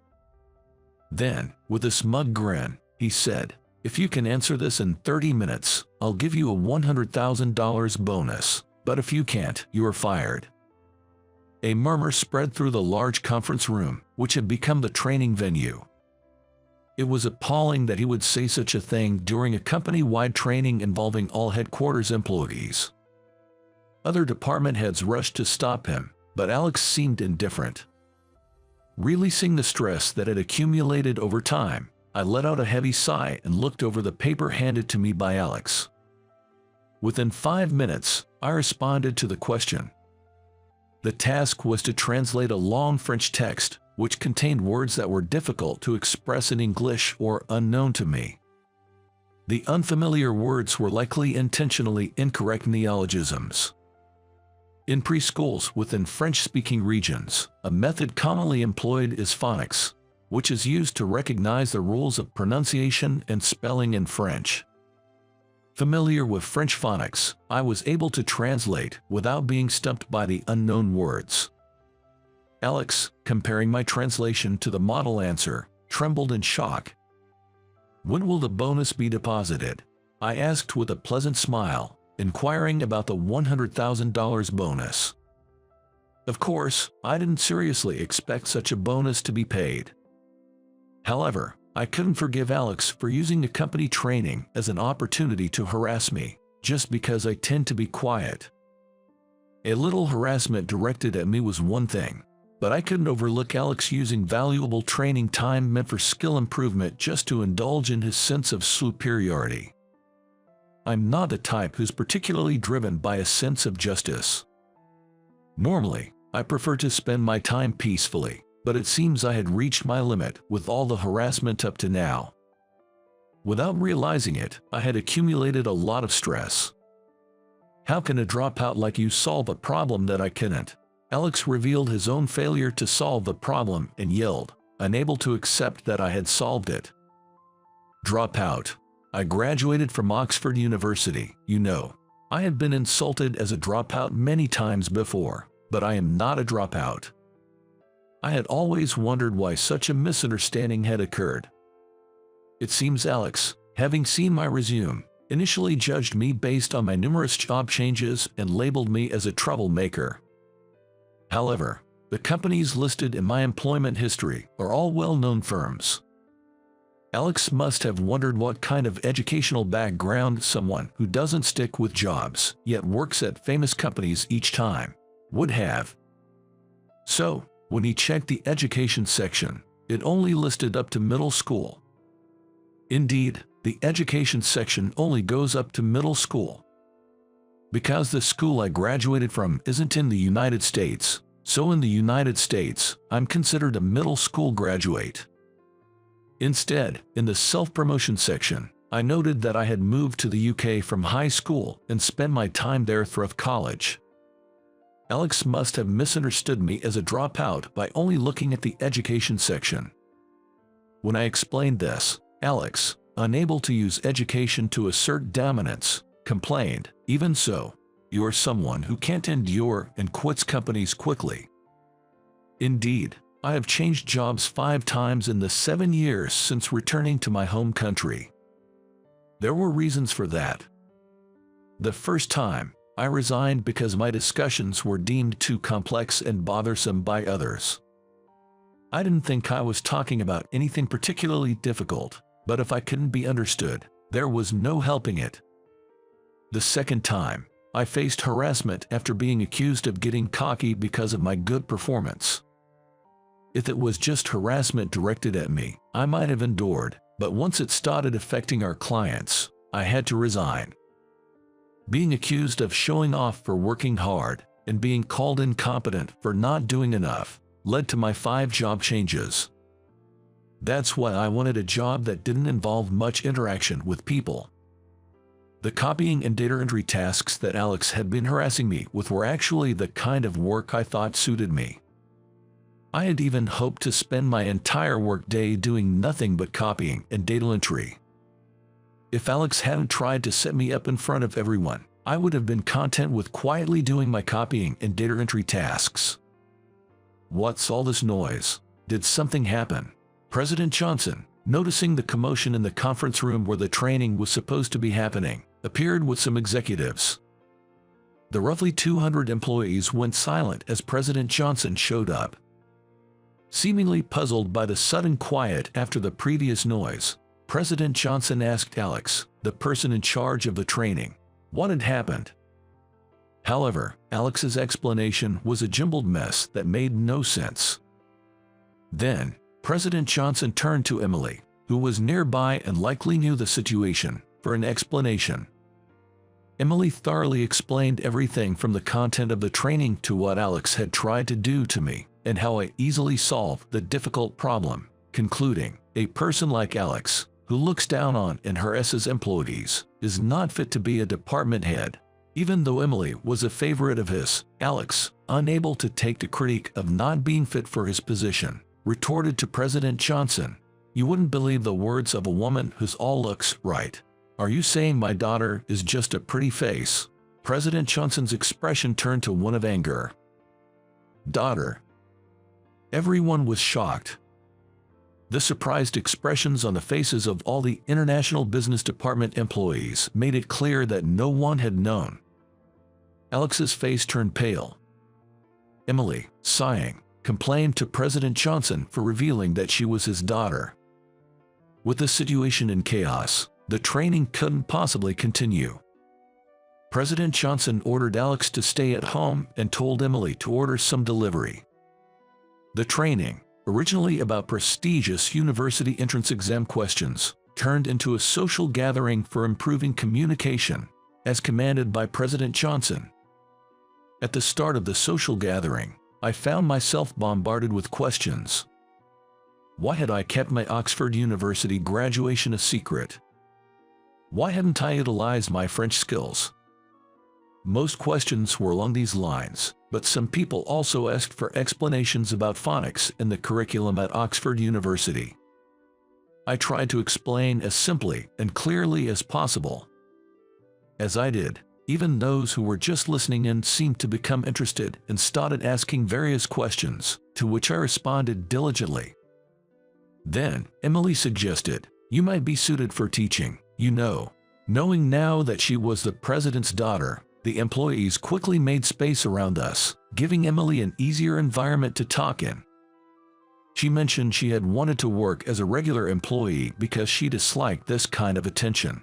Then, with a smug grin, he said, "If you can answer this in 30 minutes, I'll give you a $100,000 bonus, but if you can't, you are fired." A murmur spread through the large conference room, which had become the training venue. It was appalling that he would say such a thing during a company-wide training involving all headquarters employees. Other department heads rushed to stop him, but Alex seemed indifferent. Releasing the stress that had accumulated over time, I let out a heavy sigh and looked over the paper handed to me by Alex. Within 5 minutes, I responded to the question. The task was to translate a long French text, which contained words that were difficult to express in English or unknown to me. The unfamiliar words were likely intentionally incorrect neologisms. In preschools within French-speaking regions, a method commonly employed is phonics, which is used to recognize the rules of pronunciation and spelling in French. Familiar with French phonics, I was able to translate without being stumped by the unknown words. Alex, comparing my translation to the model answer, trembled in shock. "When will the bonus be deposited?" I asked with a pleasant smile, inquiring about the $100,000 bonus. Of course, I didn't seriously expect such a bonus to be paid. However, I couldn't forgive Alex for using the company training as an opportunity to harass me, just because I tend to be quiet. A little harassment directed at me was one thing, but I couldn't overlook Alex using valuable training time meant for skill improvement just to indulge in his sense of superiority. I'm not the type who's particularly driven by a sense of justice. Normally, I prefer to spend my time peacefully, but it seems I had reached my limit with all the harassment up to now. Without realizing it, I had accumulated a lot of stress. "How can a dropout like you solve a problem that I couldn't?" Alex revealed his own failure to solve the problem and yelled, unable to accept that I had solved it. "Dropout. I graduated from Oxford University, you know. I had been insulted as a dropout many times before, but I am not a dropout." I had always wondered why such a misunderstanding had occurred. It seems Alex, having seen my resume, initially judged me based on my numerous job changes and labeled me as a troublemaker. However, the companies listed in my employment history are all well-known firms. Alex must have wondered what kind of educational background someone who doesn't stick with jobs yet works at famous companies each time would have. So, when he checked the education section, it only listed up to middle school. Indeed, the education section only goes up to middle school. Because the school I graduated from isn't in the United States, so in the United States, I'm considered a middle school graduate. Instead, in the self-promotion section, I noted that I had moved to the UK from high school and spent my time there through college. Alex must have misunderstood me as a dropout by only looking at the education section. When I explained this, Alex, unable to use education to assert dominance, complained, "Even so, you're someone who can't endure and quits companies quickly." Indeed, I have changed jobs 5 times in the 7 years since returning to my home country. There were reasons for that. The first time, I resigned because my discussions were deemed too complex and bothersome by others. I didn't think I was talking about anything particularly difficult, but if I couldn't be understood, there was no helping it. The second time, I faced harassment after being accused of getting cocky because of my good performance. If it was just harassment directed at me, I might have endured, but once it started affecting our clients, I had to resign. Being accused of showing off for working hard and being called incompetent for not doing enough led to my 5 job changes. That's why I wanted a job that didn't involve much interaction with people. The copying and data entry tasks that Alex had been harassing me with were actually the kind of work I thought suited me. I had even hoped to spend my entire workday doing nothing but copying and data entry. If Alex hadn't tried to set me up in front of everyone, I would have been content with quietly doing my copying and data entry tasks. What's all this noise? Did something happen? President Johnson, noticing the commotion in the conference room where the training was supposed to be happening, appeared with some executives. The roughly 200 employees went silent as President Johnson showed up. Seemingly puzzled by the sudden quiet after the previous noise, President Johnson asked Alex, the person in charge of the training, what had happened. However, Alex's explanation was a jumbled mess that made no sense. Then, President Johnson turned to Emily, who was nearby and likely knew the situation, for an explanation. Emily thoroughly explained everything from the content of the training to what Alex had tried to do to me, and how I easily solved the difficult problem, concluding, a person like Alex, who looks down on and harasses employees, is not fit to be a department head. Even though Emily was a favorite of his, Alex, unable to take the critique of not being fit for his position, retorted to President Johnson, "You wouldn't believe the words of a woman whose all looks right. Are you saying my daughter is just a pretty face?" President Johnson's expression turned to one of anger. "Daughter?" Everyone was shocked. The surprised expressions on the faces of all the International Business Department employees made it clear that no one had known. Alex's face turned pale. Emily, sighing, complained to President Johnson for revealing that she was his daughter. With the situation in chaos, the training couldn't possibly continue. President Johnson ordered Alex to stay at home and told Emily to order some delivery. The training, originally about prestigious university entrance exam questions, turned into a social gathering for improving communication, as commanded by President Johnson. At the start of the social gathering, I found myself bombarded with questions. Why had I kept my Oxford University graduation a secret? Why hadn't I utilized my French skills? Most questions were along these lines, but some people also asked for explanations about phonics in the curriculum at Oxford University. I tried to explain as simply and clearly as possible. As I did, even those who were just listening in seemed to become interested and started asking various questions, to which I responded diligently. Then, Emily suggested, "You might be suited for teaching, you know." Knowing now that she was the president's daughter, the employees quickly made space around us, giving Emily an easier environment to talk in. She mentioned she had wanted to work as a regular employee because she disliked this kind of attention.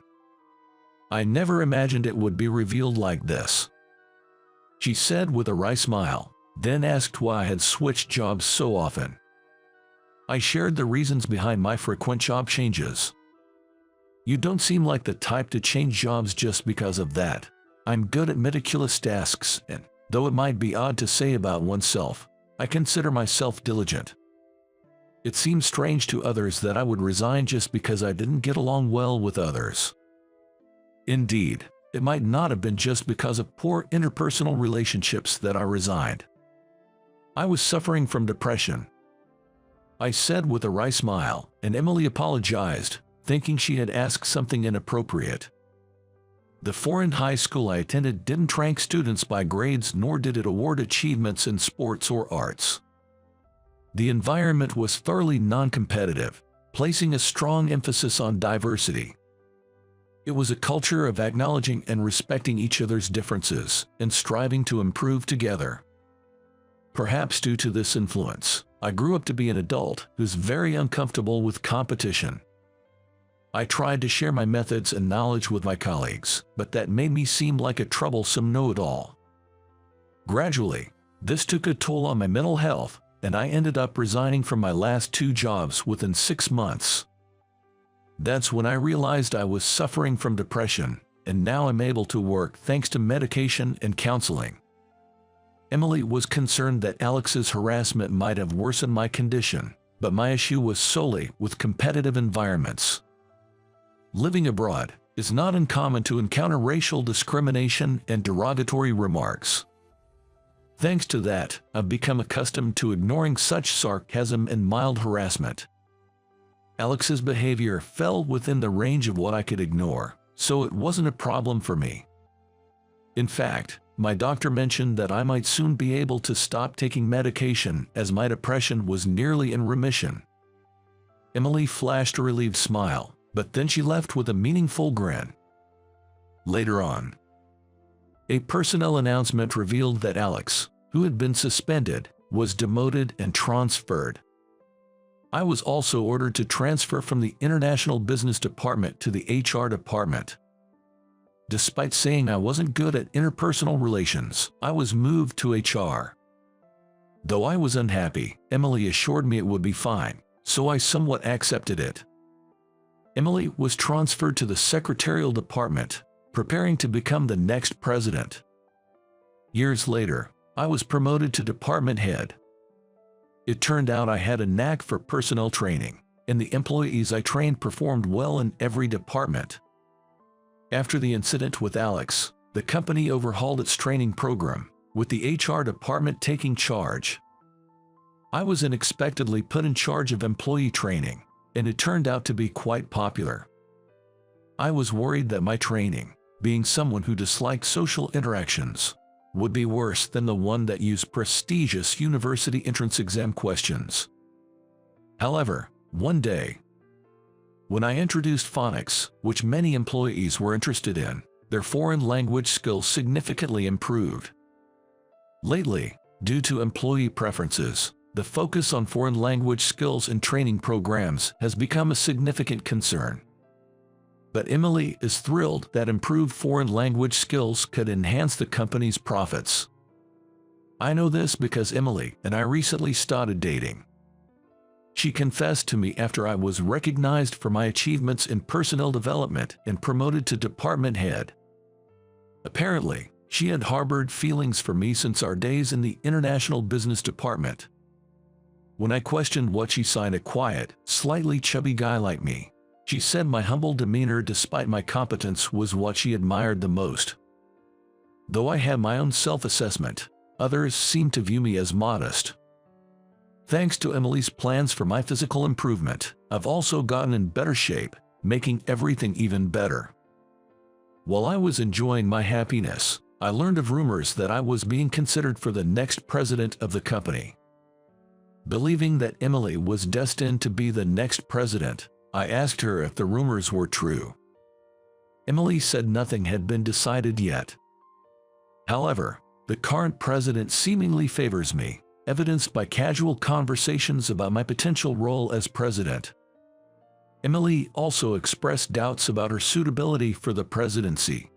I never imagined it would be revealed like this, she said with a wry smile, then asked why I had switched jobs so often. I shared the reasons behind my frequent job changes. "You don't seem like the type to change jobs just because of that. I'm good at meticulous tasks, and, though it might be odd to say about oneself, I consider myself diligent. It seems strange to others that I would resign just because I didn't get along well with others. Indeed, it might not have been just because of poor interpersonal relationships that I resigned. I was suffering from depression," I said with a wry smile, and Emily apologized, thinking she had asked something inappropriate. The foreign high school I attended didn't rank students by grades, nor did it award achievements in sports or arts. The environment was thoroughly non-competitive, placing a strong emphasis on diversity. It was a culture of acknowledging and respecting each other's differences and striving to improve together. Perhaps due to this influence, I grew up to be an adult who's very uncomfortable with competition. I tried to share my methods and knowledge with my colleagues, but that made me seem like a troublesome know-it-all. Gradually, this took a toll on my mental health, and I ended up resigning from my last 2 jobs within 6 months. That's when I realized I was suffering from depression, and now I'm able to work thanks to medication and counseling. Emily was concerned that Alex's harassment might have worsened my condition, but my issue was solely with competitive environments. Living abroad, it's not uncommon to encounter racial discrimination and derogatory remarks. Thanks to that, I've become accustomed to ignoring such sarcasm and mild harassment. Alex's behavior fell within the range of what I could ignore, so it wasn't a problem for me. In fact, my doctor mentioned that I might soon be able to stop taking medication as my depression was nearly in remission. Emily flashed a relieved smile, but then she left with a meaningful grin. Later on, a personnel announcement revealed that Alex, who had been suspended, was demoted and transferred. I was also ordered to transfer from the International Business Department to the HR department. Despite saying I wasn't good at interpersonal relations, I was moved to HR. Though I was unhappy, Emily assured me it would be fine, so I somewhat accepted it. Emily was transferred to the secretarial department, preparing to become the next president. Years later, I was promoted to department head. It turned out I had a knack for personnel training, and the employees I trained performed well in every department. After the incident with Alex, the company overhauled its training program, with the HR department taking charge. I was unexpectedly put in charge of employee training, and it turned out to be quite popular. I was worried that my training, being someone who disliked social interactions, would be worse than the one that used prestigious university entrance exam questions. However, one day, when I introduced phonics, which many employees were interested in, their foreign language skills significantly improved. Lately, due to employee preferences, the focus on foreign language skills in training programs has become a significant concern. But Emily is thrilled that improved foreign language skills could enhance the company's profits. I know this because Emily and I recently started dating. She confessed to me after I was recognized for my achievements in personnel development and promoted to department head. Apparently, she had harbored feelings for me since our days in the International Business Department. When I questioned what she saw in a quiet, slightly chubby guy like me, she said my humble demeanor despite my competence was what she admired the most. Though I had my own self-assessment, others seemed to view me as modest. Thanks to Emily's plans for my physical improvement, I've also gotten in better shape, making everything even better. While I was enjoying my happiness, I learned of rumors that I was being considered for the next president of the company. Believing that Emily was destined to be the next president, I asked her if the rumors were true. Emily said nothing had been decided yet. However, the current president seemingly favors me, evidenced by casual conversations about my potential role as president. Emily also expressed doubts about her suitability for the presidency.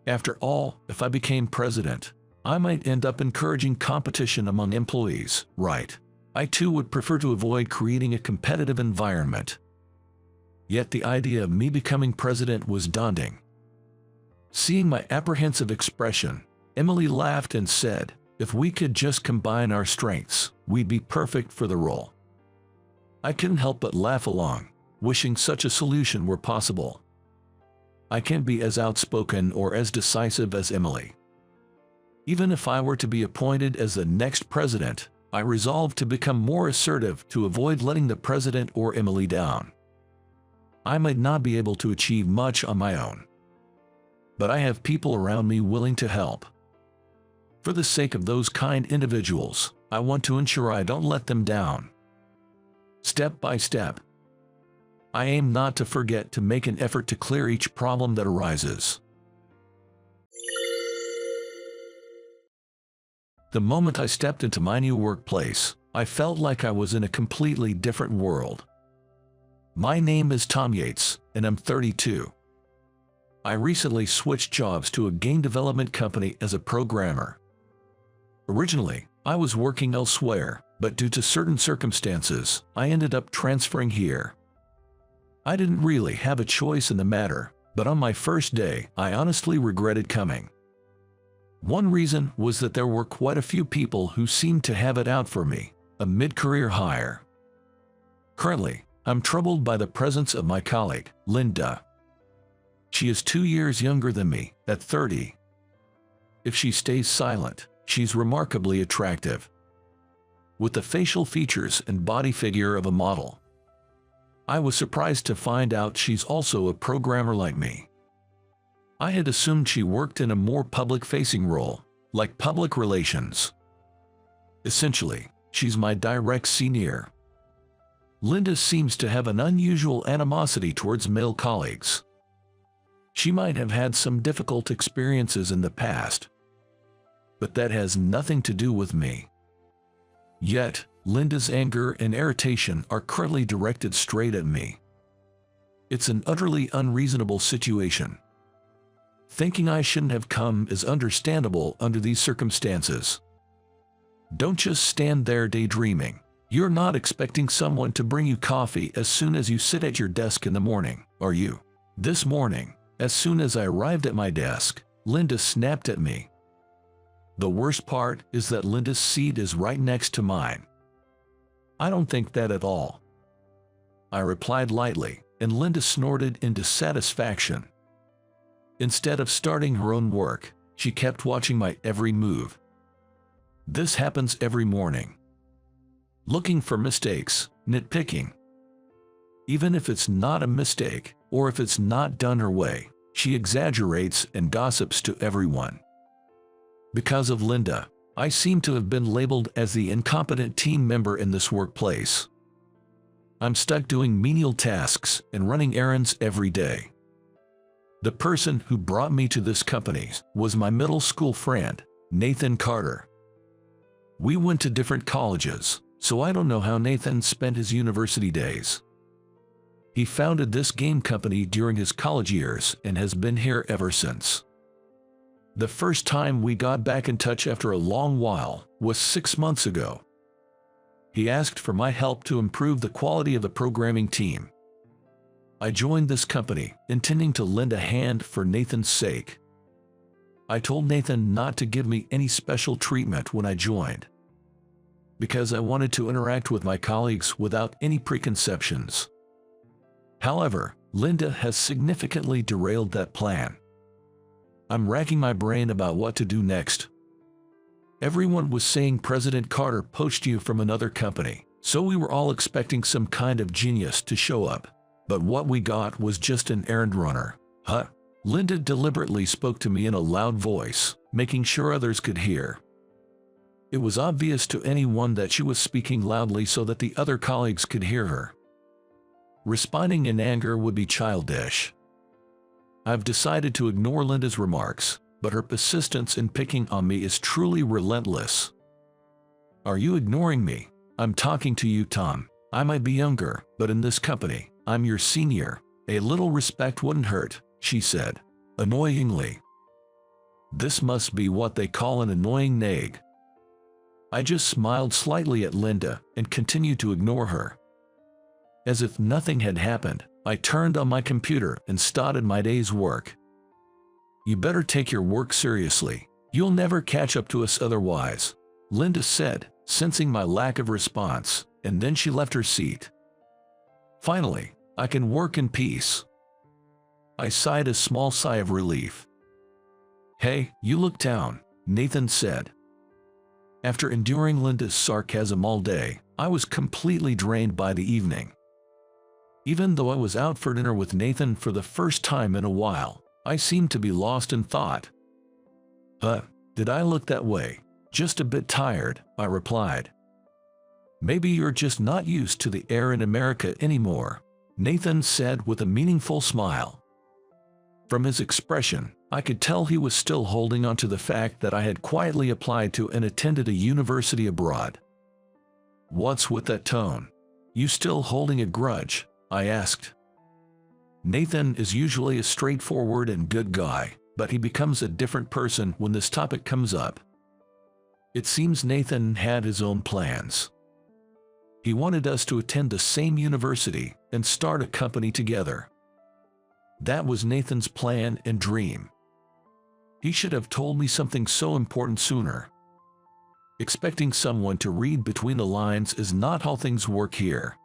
After all, if I became president, I might end up encouraging competition among employees, right? I too would prefer to avoid creating a competitive environment. Yet the idea of me becoming president was daunting. Seeing my apprehensive expression, Emily laughed and said, "If we could just combine our strengths, we'd be perfect for the role." I couldn't help but laugh along, wishing such a solution were possible. I can't be as outspoken or as decisive as Emily. Even if I were to be appointed as the next president, I resolved to become more assertive to avoid letting the president or Emily down. I might not be able to achieve much on my own, but I have people around me willing to help. For the sake of those kind individuals, I want to ensure I don't let them down. Step by step, I aim not to forget to make an effort to clear each problem that arises. The moment I stepped into my new workplace, I felt like I was in a completely different world. My name is Tom Yates, and I'm 32. I recently switched jobs to a game development company as a programmer. Originally, I was working elsewhere, but due to certain circumstances, I ended up transferring here. I didn't really have a choice in the matter, but on my first day, I honestly regretted coming. One reason was that there were quite a few people who seemed to have it out for me, a mid-career hire. Currently, I'm troubled by the presence of my colleague, Linda. She is 2 years younger than me, at 30. If she stays silent, she's remarkably attractive, with the facial features and body figure of a model. I was surprised to find out she's also a programmer like me. I had assumed she worked in a more public-facing role, like public relations. Essentially, she's my direct senior. Linda seems to have an unusual animosity towards male colleagues. She might have had some difficult experiences in the past, but that has nothing to do with me. Yet, Linda's anger and irritation are currently directed straight at me. It's an utterly unreasonable situation. Thinking I shouldn't have come is understandable under these circumstances. Don't just stand there daydreaming. You're not expecting someone to bring you coffee as soon as you sit at your desk in the morning, are you? This morning, as soon as I arrived at my desk, Linda snapped at me. The worst part is that Linda's seat is right next to mine. I don't think that at all, I replied lightly, and Linda snorted in dissatisfaction. Instead of starting her own work, she kept watching my every move. This happens every morning. Looking for mistakes, nitpicking. Even if it's not a mistake, or if it's not done her way, she exaggerates and gossips to everyone. Because of Linda, I seem to have been labeled as the incompetent team member in this workplace. I'm stuck doing menial tasks and running errands every day. The person who brought me to this company was my middle school friend, Nathan Carter. We went to different colleges, so I don't know how Nathan spent his university days. He founded this game company during his college years and has been here ever since. The first time we got back in touch after a long while was 6 months ago. He asked for my help to improve the quality of the programming team. I joined this company, intending to lend a hand for Nathan's sake. I told Nathan not to give me any special treatment when I joined, because I wanted to interact with my colleagues without any preconceptions. However, Linda has significantly derailed that plan. I'm racking my brain about what to do next. Everyone was saying President Carter poached you from another company, so we were all expecting some kind of genius to show up. But what we got was just an errand runner. Huh? Linda deliberately spoke to me in a loud voice, making sure others could hear. It was obvious to anyone that she was speaking loudly so that the other colleagues could hear her. Responding in anger would be childish. I've decided to ignore Linda's remarks, but her persistence in picking on me is truly relentless. Are you ignoring me? I'm talking to you, Tom. I might be younger, but in this company, I'm your senior. A little respect wouldn't hurt, she said, annoyingly. This must be what they call an annoying nag. I just smiled slightly at Linda and continued to ignore her. As if nothing had happened, I turned on my computer and started my day's work. You better take your work seriously. You'll never catch up to us otherwise, Linda said, sensing my lack of response, and then she left her seat. Finally, I can work in peace. I sighed a small sigh of relief. Hey, you look down, Nathan said. After enduring Linda's sarcasm all day, I was completely drained by the evening. Even though I was out for dinner with Nathan for the first time in a while, I seemed to be lost in thought. Did I look that way? Just a bit tired, I replied. Maybe you're just not used to the air in America anymore, Nathan said with a meaningful smile. From his expression, I could tell he was still holding on to the fact that I had quietly applied to and attended a university abroad. What's with that tone? You still holding a grudge? I asked. Nathan is usually a straightforward and good guy, but he becomes a different person when this topic comes up. It seems Nathan had his own plans. He wanted us to attend the same university and start a company together. That was Nathan's plan and dream. He should have told me something so important sooner. Expecting someone to read between the lines is not how things work here.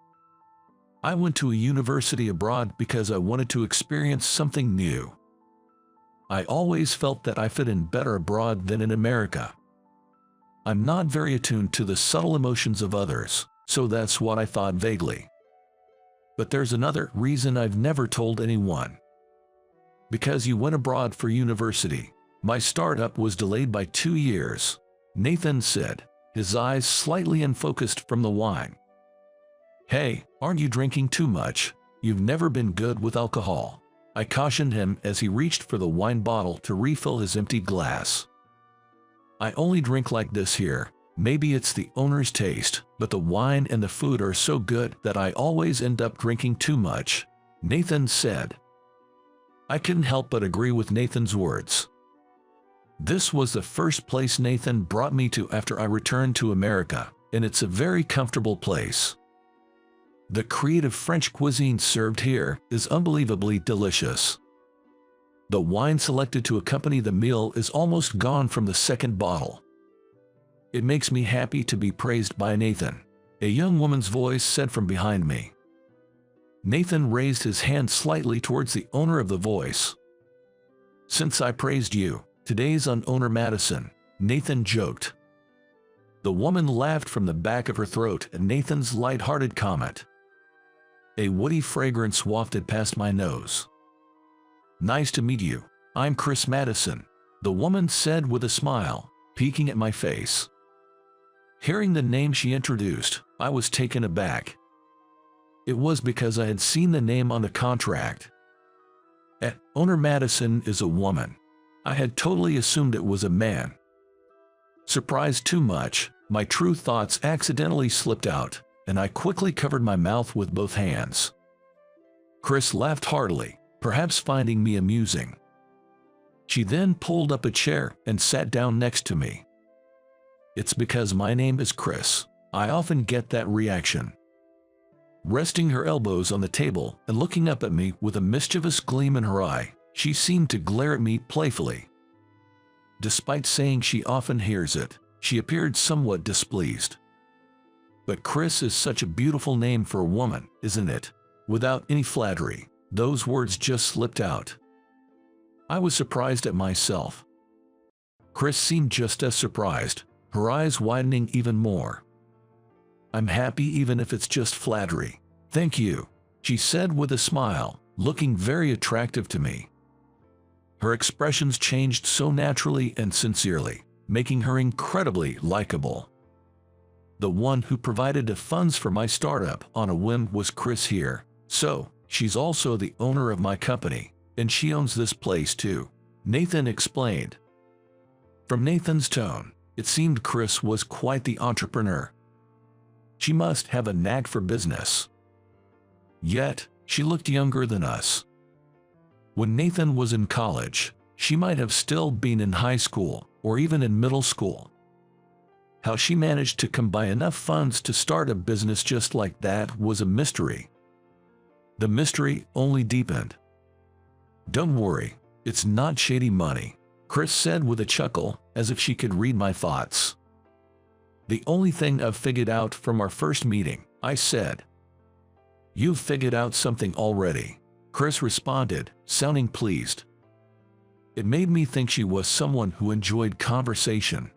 I went to a university abroad because I wanted to experience something new. I always felt that I fit in better abroad than in America. I'm not very attuned to the subtle emotions of others, so that's what I thought vaguely. But there's another reason I've never told anyone. Because you went abroad for university, my startup was delayed by 2 years, Nathan said, his eyes slightly unfocused from the wine. Hey, aren't you drinking too much? You've never been good with alcohol, I cautioned him as he reached for the wine bottle to refill his empty glass. I only drink like this here, Maybe it's the owner's taste, but the wine and the food are so good that I always end up drinking too much, Nathan said. I couldn't help but agree with Nathan's words. This was the first place Nathan brought me to after I returned to America, and it's a very comfortable place. The creative French cuisine served here is unbelievably delicious. The wine selected to accompany the meal is almost gone from the second bottle. It makes me happy to be praised by Nathan, a young woman's voice said from behind me. Nathan raised his hand slightly towards the owner of the voice. Since I praised you, today's on owner Madison, Nathan joked. The woman laughed from the back of her throat at Nathan's light-hearted comment. A woody fragrance wafted past my nose. Nice to meet you. I'm Chris Madison, the woman said with a smile, peeking at my face. Hearing the name she introduced, I was taken aback. It was because I had seen the name on the contract. Owner Madison is a woman. I had totally assumed it was a man. Surprised too much, my true thoughts accidentally slipped out, and I quickly covered my mouth with both hands. Chris laughed heartily, perhaps finding me amusing. She then pulled up a chair and sat down next to me. It's because my name is Chris. I often get that reaction. Resting her elbows on the table and looking up at me with a mischievous gleam in her eye, she seemed to glare at me playfully. Despite saying she often hears it, she appeared somewhat displeased. But Chris is such a beautiful name for a woman, isn't it? Without any flattery, those words just slipped out. I was surprised at myself. Chris seemed just as surprised, her eyes widening even more. I'm happy even if it's just flattery. Thank you, she said with a smile, looking very attractive to me. Her expressions changed so naturally and sincerely, making her incredibly likable. The one who provided the funds for my startup on a whim was Chris here, so she's also the owner of my company, and she owns this place too, Nathan explained. From Nathan's tone, it seemed Chris was quite the entrepreneur. She must have a knack for business. Yet, she looked younger than us. When Nathan was in college, she might have still been in high school or even in middle school. How she managed to come by enough funds to start a business just like that was a mystery. The mystery only deepened. Don't worry, it's not shady money, Chris said with a chuckle, as if she could read my thoughts. The only thing I've figured out from our first meeting, I said. You've figured out something already, Chris responded, sounding pleased. It made me think she was someone who enjoyed conversation.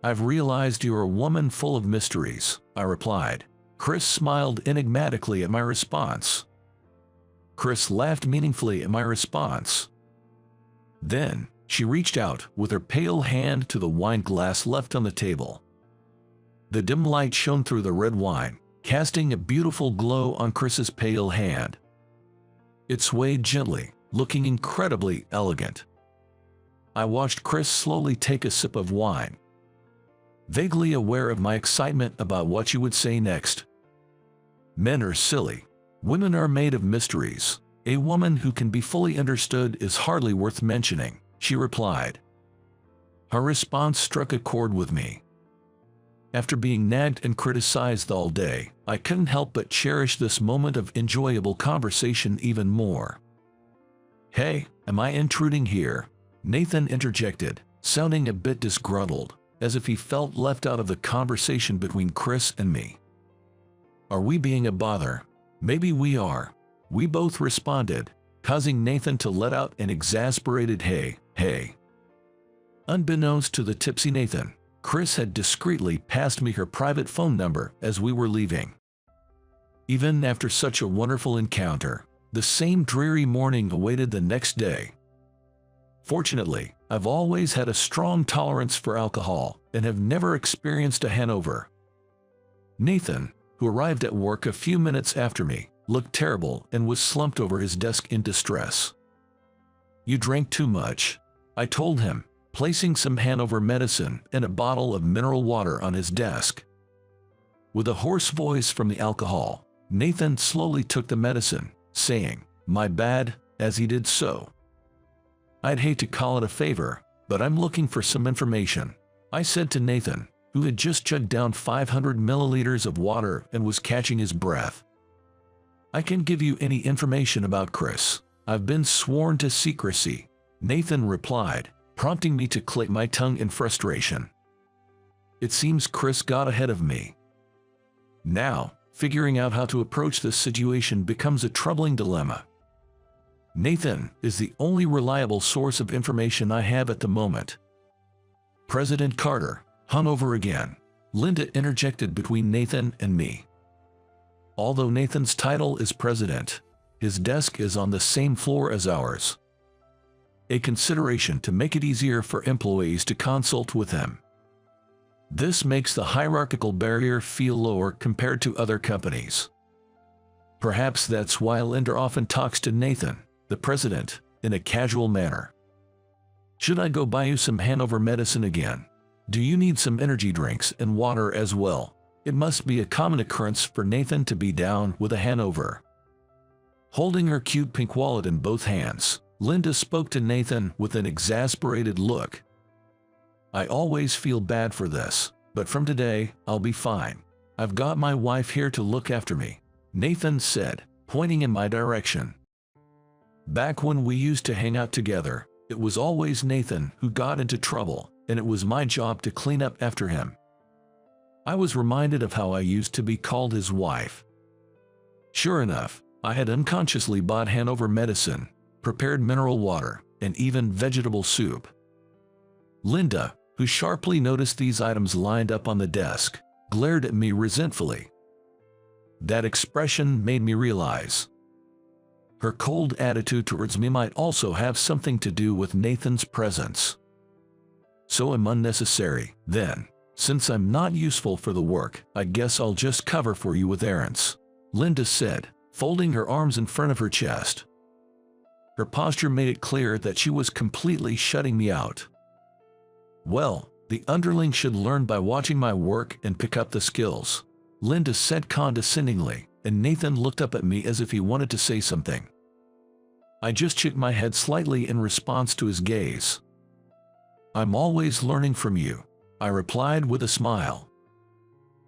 I've realized you're a woman full of mysteries, I replied. Chris smiled enigmatically at my response. Chris laughed meaningfully at my response. Then, she reached out with her pale hand to the wine glass left on the table. The dim light shone through the red wine, casting a beautiful glow on Chris's pale hand. It swayed gently, looking incredibly elegant. I watched Chris slowly take a sip of wine, vaguely aware of my excitement about what she would say next. Men are silly. Women are made of mysteries. A woman who can be fully understood is hardly worth mentioning, she replied. Her response struck a chord with me. After being nagged and criticized all day, I couldn't help but cherish this moment of enjoyable conversation even more. Hey, am I intruding here? Nathan interjected, sounding a bit disgruntled, as if he felt left out of the conversation between Chris and me. Are we being a bother? Maybe we are. We both responded, causing Nathan to let out an exasperated hey, hey. Unbeknownst to the tipsy Nathan, Chris had discreetly passed me her private phone number as we were leaving. Even after such a wonderful encounter, the same dreary morning awaited the next day. Fortunately, I've always had a strong tolerance for alcohol and have never experienced a hangover. Nathan, who arrived at work a few minutes after me, looked terrible and was slumped over his desk in distress. You drank too much, I told him, placing some Hanover medicine and a bottle of mineral water on his desk. With a hoarse voice from the alcohol, Nathan slowly took the medicine, saying, "My bad," as he did so. "I'd hate to call it a favor, but I'm looking for some information," I said to Nathan, who had just chugged down 500 milliliters of water and was catching his breath. "I can give you any information about Chris. I've been sworn to secrecy," Nathan replied, prompting me to click my tongue in frustration. It seems Chris got ahead of me. Now, figuring out how to approach this situation becomes a troubling dilemma. Nathan is the only reliable source of information I have at the moment. "President Carter, hung over again," Linda interjected between Nathan and me. Although Nathan's title is president, his desk is on the same floor as ours. A consideration to make it easier for employees to consult with him. This makes the hierarchical barrier feel lower compared to other companies. Perhaps that's why Linda often talks to Nathan, the president, in a casual manner. "Should I go buy you some Hanover medicine again? Do you need some energy drinks and water as well?" It must be a common occurrence for Nathan to be down with a Hanover. Holding her cute pink wallet in both hands, Linda spoke to Nathan with an exasperated look. "I always feel bad for this, but from today, I'll be fine. I've got my wife here to look after me," Nathan said, pointing in my direction. Back when we used to hang out together, it was always Nathan who got into trouble, and it was my job to clean up after him. I was reminded of how I used to be called his wife. Sure enough, I had unconsciously bought Hanover medicine, prepared mineral water, and even vegetable soup. Linda, who sharply noticed these items lined up on the desk, glared at me resentfully. That expression made me realize her cold attitude towards me might also have something to do with Nathan's presence. "So I'm unnecessary, then. Since I'm not useful for the work, I guess I'll just cover for you with errands," Linda said, folding her arms in front of her chest. Her posture made it clear that she was completely shutting me out. "Well, the underling should learn by watching my work and pick up the skills," Linda said condescendingly, and Nathan looked up at me as if he wanted to say something. I just shook my head slightly in response to his gaze. "I'm always learning from you," I replied with a smile.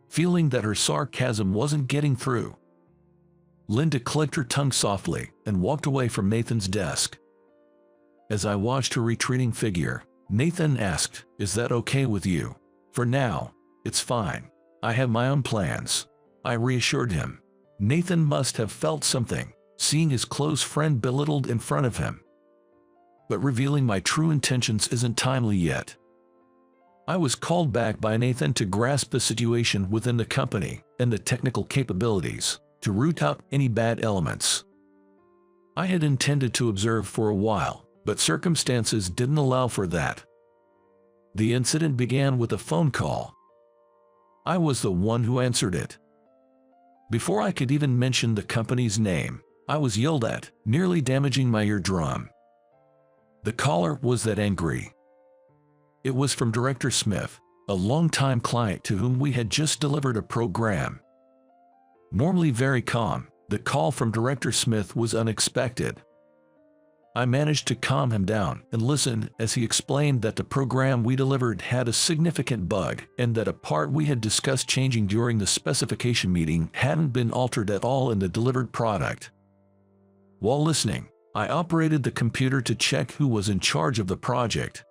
Feeling that her sarcasm wasn't getting through, Linda clicked her tongue softly and walked away from Nathan's desk. As I watched her retreating figure, Nathan asked, "Is that okay with you?" "For now, it's fine. I have my own plans," I reassured him. Nathan must have felt something, seeing his close friend belittled in front of him. But revealing my true intentions isn't timely yet. I was called back by Nathan to grasp the situation within the company and the technical capabilities to root out any bad elements. I had intended to observe for a while, but circumstances didn't allow for that. The incident began with a phone call. I was the one who answered it. Before I could even mention the company's name, I was yelled at, nearly damaging my eardrum. The caller was that angry. It was from Director Smith, a longtime client to whom we had just delivered a program. Normally very calm, the call from Director Smith was unexpected. I managed to calm him down and listen as he explained that the program we delivered had a significant bug and that a part we had discussed changing during the specification meeting hadn't been altered at all in the delivered product. While listening, I operated the computer to check who was in charge of the project.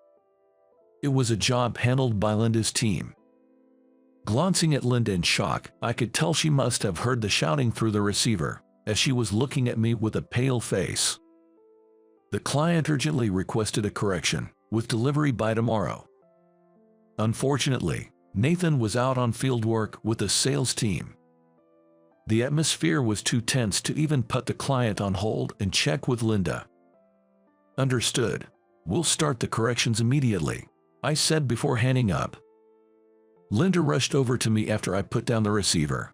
It was a job handled by Linda's team. Glancing at Linda in shock, I could tell she must have heard the shouting through the receiver, as she was looking at me with a pale face. The client urgently requested a correction, with delivery by tomorrow. Unfortunately, Nathan was out on field work with the sales team. The atmosphere was too tense to even put the client on hold and check with Linda. "Understood. We'll start the corrections immediately," I said before hanging up. Linda rushed over to me after I put down the receiver.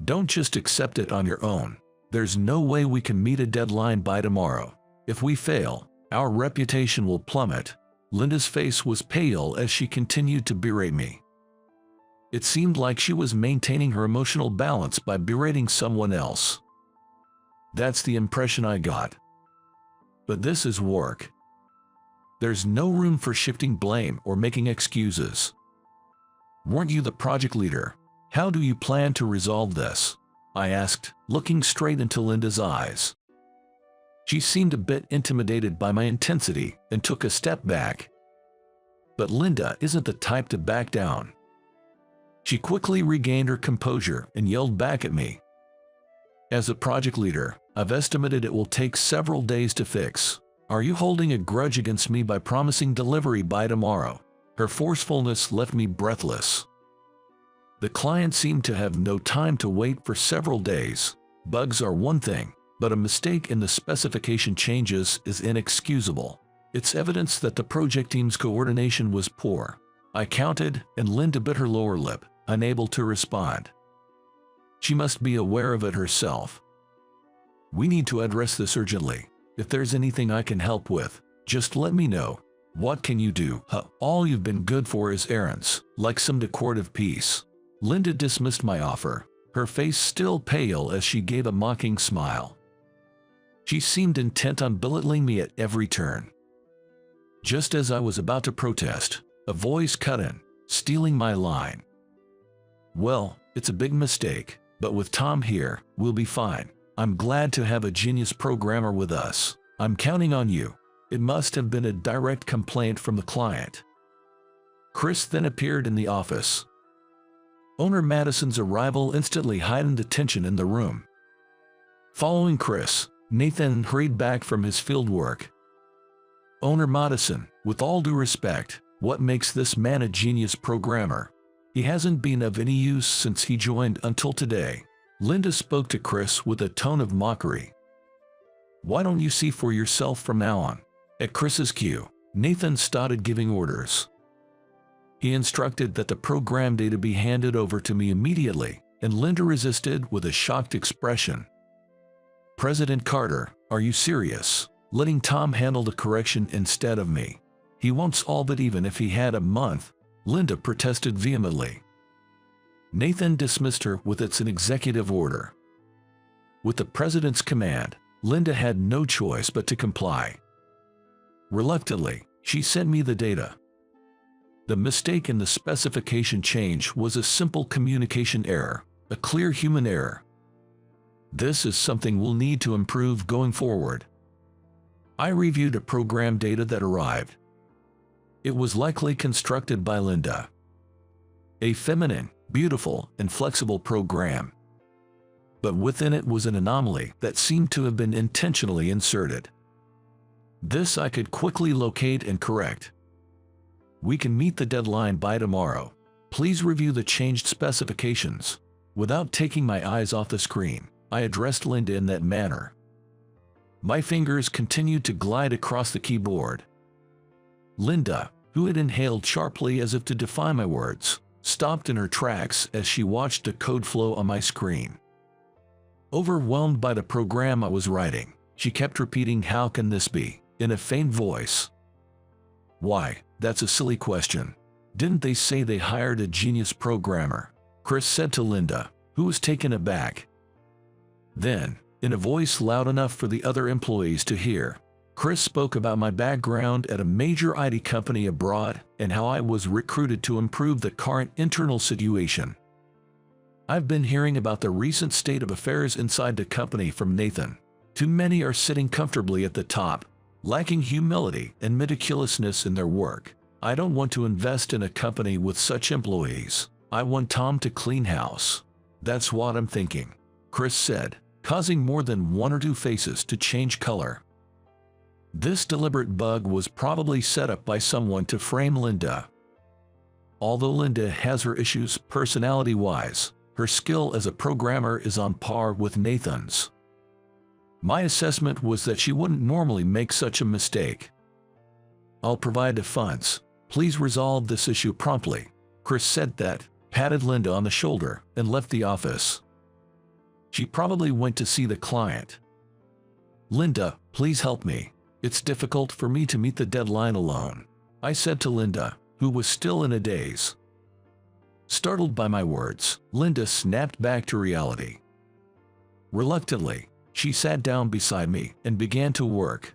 "Don't just accept it on your own. There's no way we can meet a deadline by tomorrow. If we fail, our reputation will plummet," Linda's face was pale as she continued to berate me. It seemed like she was maintaining her emotional balance by berating someone else. That's the impression I got. But this is work. There's no room for shifting blame or making excuses. Weren't you the project leader? How do you plan to resolve this? I asked, looking straight into Linda's eyes. She seemed a bit intimidated by my intensity and took a step back. But Linda isn't the type to back down. She quickly regained her composure and yelled back at me. As a project leader, I've estimated it will take several days to fix. Are you holding a grudge against me by promising delivery by tomorrow? Her forcefulness left me breathless. The client seemed to have no time to wait for several days. Bugs are one thing, but a mistake in the specification changes is inexcusable. It's evidence that the project team's coordination was poor. I counted, and Linda bit her lower lip, unable to respond. She must be aware of it herself. We need to address this urgently. If there's anything I can help with, just let me know. What can you do? All you've been good for is errands, like some decorative piece. Linda dismissed my offer, her face still pale as she gave a mocking smile. She seemed intent on belittling me at every turn. Just as I was about to protest, a voice cut in, stealing my line. Well, it's a big mistake, but with Tom here, we'll be fine. I'm glad to have a genius programmer with us. I'm counting on you. It must have been a direct complaint from the client. Chris then appeared in the office. Owner Madison's arrival instantly heightened the tension in the room. Following Chris, Nathan hurried back from his fieldwork. Owner Madison, with all due respect, what makes this man a genius programmer? He hasn't been of any use since he joined until today. Linda spoke to Chris with a tone of mockery. Why don't you see for yourself from now on? At Chris's cue, Nathan started giving orders. He instructed that the program data be handed over to me immediately, and Linda resisted with a shocked expression. President Carter, are you serious? Letting Tom handle the correction instead of me. He won't solve it even if he had a month, Linda protested vehemently. Nathan dismissed her with it's an executive order. With the president's command, Linda had no choice but to comply. Reluctantly, she sent me the data. The mistake in the specification change was a simple communication error, a clear human error. This is something we'll need to improve going forward. I reviewed a program data that arrived. It was likely constructed by Linda. A feminine, beautiful, and flexible program. But within it was an anomaly that seemed to have been intentionally inserted. This I could quickly locate and correct. We can meet the deadline by tomorrow. Please review the changed specifications. Without taking my eyes off the screen, I addressed Linda in that manner. My fingers continued to glide across the keyboard. Linda, who had inhaled sharply as if to defy my words, stopped in her tracks as she watched the code flow on my screen. Overwhelmed by the program I was writing, she kept repeating, "How can this be?" in a faint voice. Why, that's a silly question. Didn't they say they hired a genius programmer? Chris said to Linda, who was taken aback. Then, in a voice loud enough for the other employees to hear, Chris spoke about my background at a major IT company abroad and how I was recruited to improve the current internal situation. I've been hearing about the recent state of affairs inside the company from Nathan. Too many are sitting comfortably at the top, lacking humility and meticulousness in their work. I don't want to invest in a company with such employees. I want Tom to clean house. That's what I'm thinking, Chris said, causing more than one or two faces to change color. This deliberate bug was probably set up by someone to frame Linda. Although Linda has her issues personality-wise, her skill as a programmer is on par with Nathan's. My assessment was that she wouldn't normally make such a mistake. I'll provide the funds. Please resolve this issue promptly. Chris said that, patted Linda on the shoulder, and left the office. She probably went to see the client. Linda, please help me. It's difficult for me to meet the deadline alone. I said to Linda, who was still in a daze. Startled by my words, Linda snapped back to reality. Reluctantly, she sat down beside me and began to work.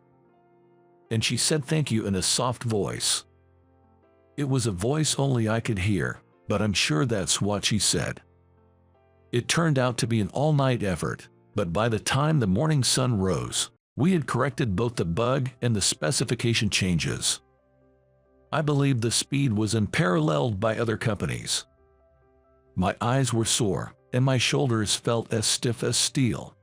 And she said thank you in a soft voice. It was a voice only I could hear, but I'm sure that's what she said. It turned out to be an all-night effort, but by the time the morning sun rose, we had corrected both the bug and the specification changes. I believe the speed was unparalleled by other companies. My eyes were sore, and my shoulders felt as stiff as steel.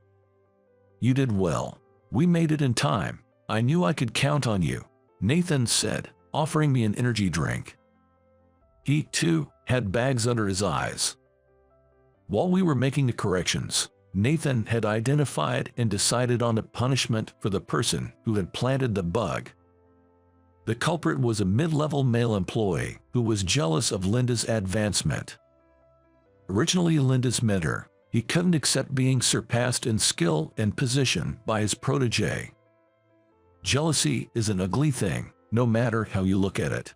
You did well. We made it in time. I knew I could count on you, Nathan said, offering me an energy drink. He, too, had bags under his eyes. While we were making the corrections, Nathan had identified and decided on a punishment for the person who had planted the bug. The culprit was a mid-level male employee who was jealous of Linda's advancement. Originally Linda's mentor, he couldn't accept being surpassed in skill and position by his protege. Jealousy is an ugly thing, no matter how you look at it.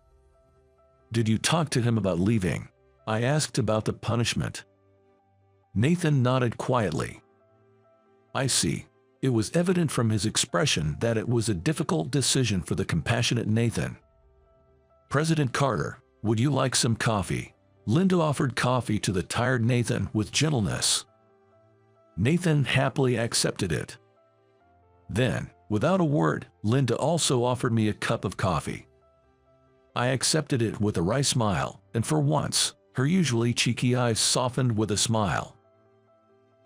Did you talk to him about leaving? I asked about the punishment. Nathan nodded quietly. I see. It was evident from his expression that it was a difficult decision for the compassionate Nathan. President Carter, would you like some coffee? Linda offered coffee to the tired Nathan with gentleness. Nathan happily accepted it. Then, without a word, Linda also offered me a cup of coffee. I accepted it with a wry smile, and for once, her usually cheeky eyes softened with a smile.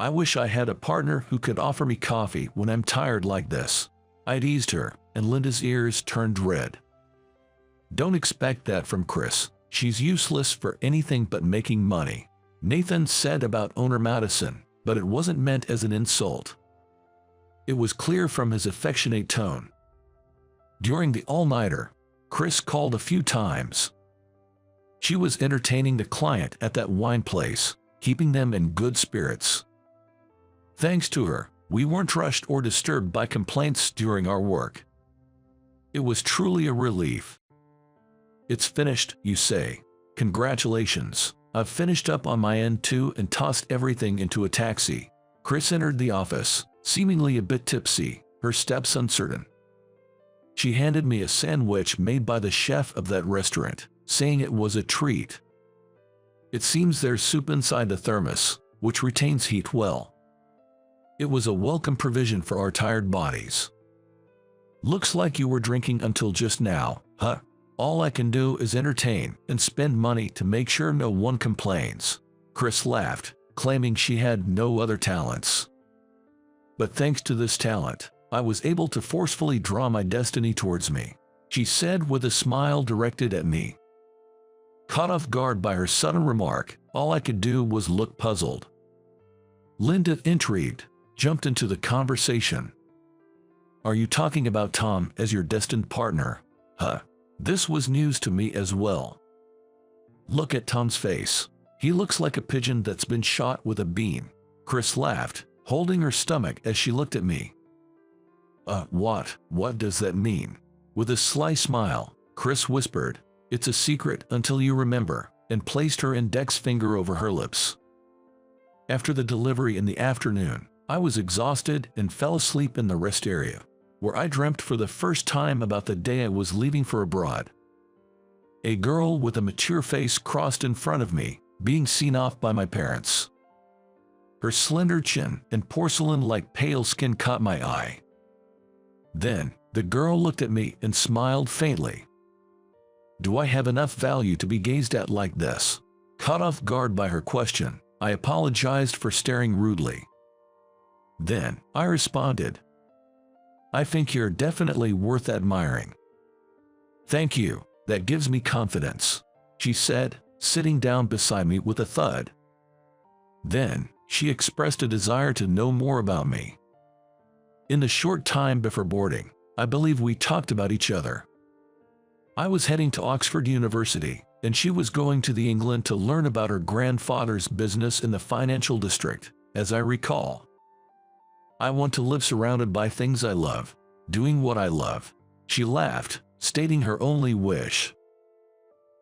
I wish I had a partner who could offer me coffee when I'm tired like this. I teased her, and Linda's ears turned red. Don't expect that from Chris. She's useless for anything but making money, Nathan said about owner Madison, but it wasn't meant as an insult. It was clear from his affectionate tone. During the all-nighter, Chris called a few times. She was entertaining the client at that wine place, keeping them in good spirits. Thanks to her, we weren't rushed or disturbed by complaints during our work. It was truly a relief. It's finished, you say. Congratulations. I've finished up on my end too and tossed everything into a taxi. Chris entered the office, seemingly a bit tipsy, her steps uncertain. She handed me a sandwich made by the chef of that restaurant, saying it was a treat. It seems there's soup inside the thermos, which retains heat well. It was a welcome provision for our tired bodies. Looks like you were drinking until just now, huh? All I can do is entertain and spend money to make sure no one complains. Chris laughed, claiming she had no other talents. But thanks to this talent, I was able to forcefully draw my destiny towards me, she said with a smile directed at me. Caught off guard by her sudden remark, all I could do was look puzzled. Linda, intrigued, jumped into the conversation. Are you talking about Tom as your destined partner? Huh? This was news to me as well. Look at Tom's face. He looks like a pigeon that's been shot with a beam. Chris laughed, holding her stomach as she looked at me. What does that mean? With a sly smile, Chris whispered, it's a secret until you remember, and placed her index finger over her lips. After the delivery in the afternoon, I was exhausted and fell asleep in the rest area, where I dreamt for the first time about the day I was leaving for abroad. A girl with a mature face crossed in front of me, being seen off by my parents. Her slender chin and porcelain-like pale skin caught my eye. Then, the girl looked at me and smiled faintly. Do I have enough value to be gazed at like this? Caught off guard by her question, I apologized for staring rudely. Then, I responded, I think you're definitely worth admiring. Thank you, that gives me confidence, she said, sitting down beside me with a thud. Then, she expressed a desire to know more about me. In the short time before boarding, I believe we talked about each other. I was heading to Oxford University, and she was going to England to learn about her grandfather's business in the financial district, as I recall. I want to live surrounded by things I love, doing what I love. She laughed, stating her only wish.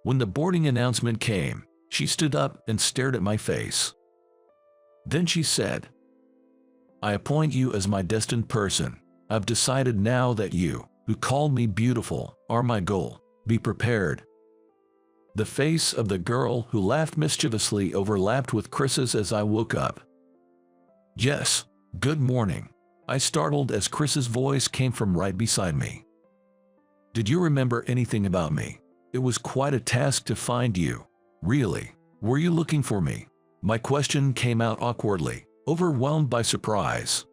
When the boarding announcement came, she stood up and stared at my face. Then she said, "I appoint you as my destined person. I've decided now that you, who called me beautiful, are my goal. Be prepared." The face of the girl who laughed mischievously overlapped with Chris's as I woke up. "Yes, good morning," I startled as Chris's voice came from right beside me. "Did you remember anything about me? It was quite a task to find you. Really, were you looking for me?" My question came out awkwardly, overwhelmed by surprise.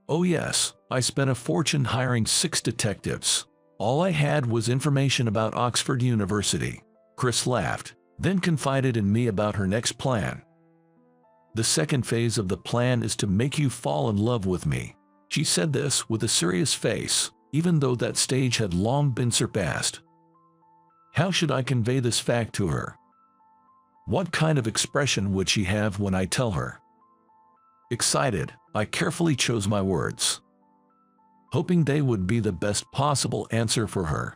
"Oh yes, I spent a fortune hiring 6 detectives. All I had was information about Oxford University." Chris laughed, then confided in me about her next plan. "The second phase of the plan is to make you fall in love with me." She said this with a serious face, even though that stage had long been surpassed. How should I convey this fact to her? What kind of expression would she have when I tell her? Excited, I carefully chose my words, hoping they would be the best possible answer for her.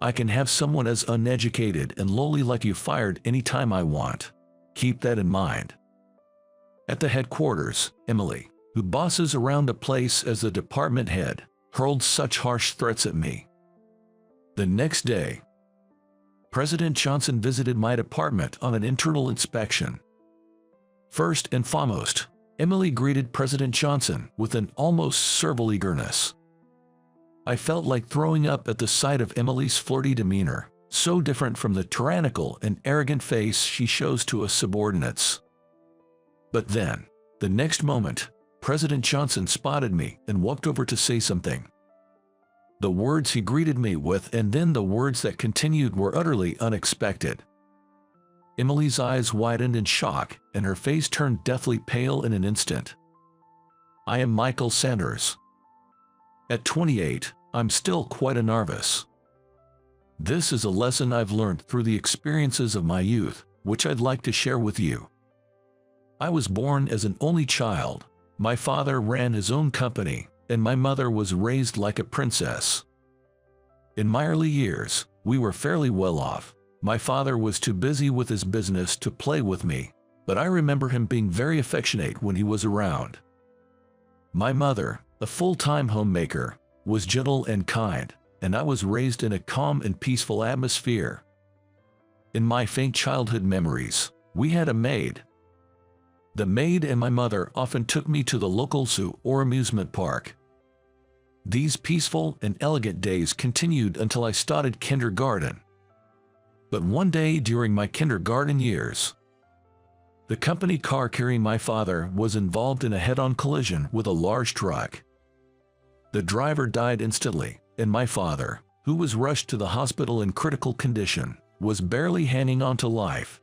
"I can have someone as uneducated and lowly like you fired anytime I want. Keep that in mind." At the headquarters, Emily, who bosses around a place as the department head, hurled such harsh threats at me. The next day, President Johnson visited my department on an internal inspection. First and foremost, Emily greeted President Johnson with an almost servile eagerness. I felt like throwing up at the sight of Emily's flirty demeanor, so different from the tyrannical and arrogant face she shows to us subordinates. But then, the next moment, President Johnson spotted me and walked over to say something. The words he greeted me with and then the words that continued were utterly unexpected. Emily's eyes widened in shock and her face turned deathly pale in an instant. "I am Michael Sanders. At 28, I'm still quite a novice. This is a lesson I've learned through the experiences of my youth, which I'd like to share with you. I was born as an only child. My father ran his own company, and my mother was raised like a princess. In my early years, we were fairly well off. My father was too busy with his business to play with me, but I remember him being very affectionate when he was around. My mother, a full-time homemaker, was gentle and kind, and I was raised in a calm and peaceful atmosphere. In my faint childhood memories, we had a maid. The maid and my mother often took me to the local zoo or amusement park. These peaceful and elegant days continued until I started kindergarten. But one day during my kindergarten years, the company car carrying my father was involved in a head-on collision with a large truck. The driver died instantly, and my father, who was rushed to the hospital in critical condition, was barely hanging on to life.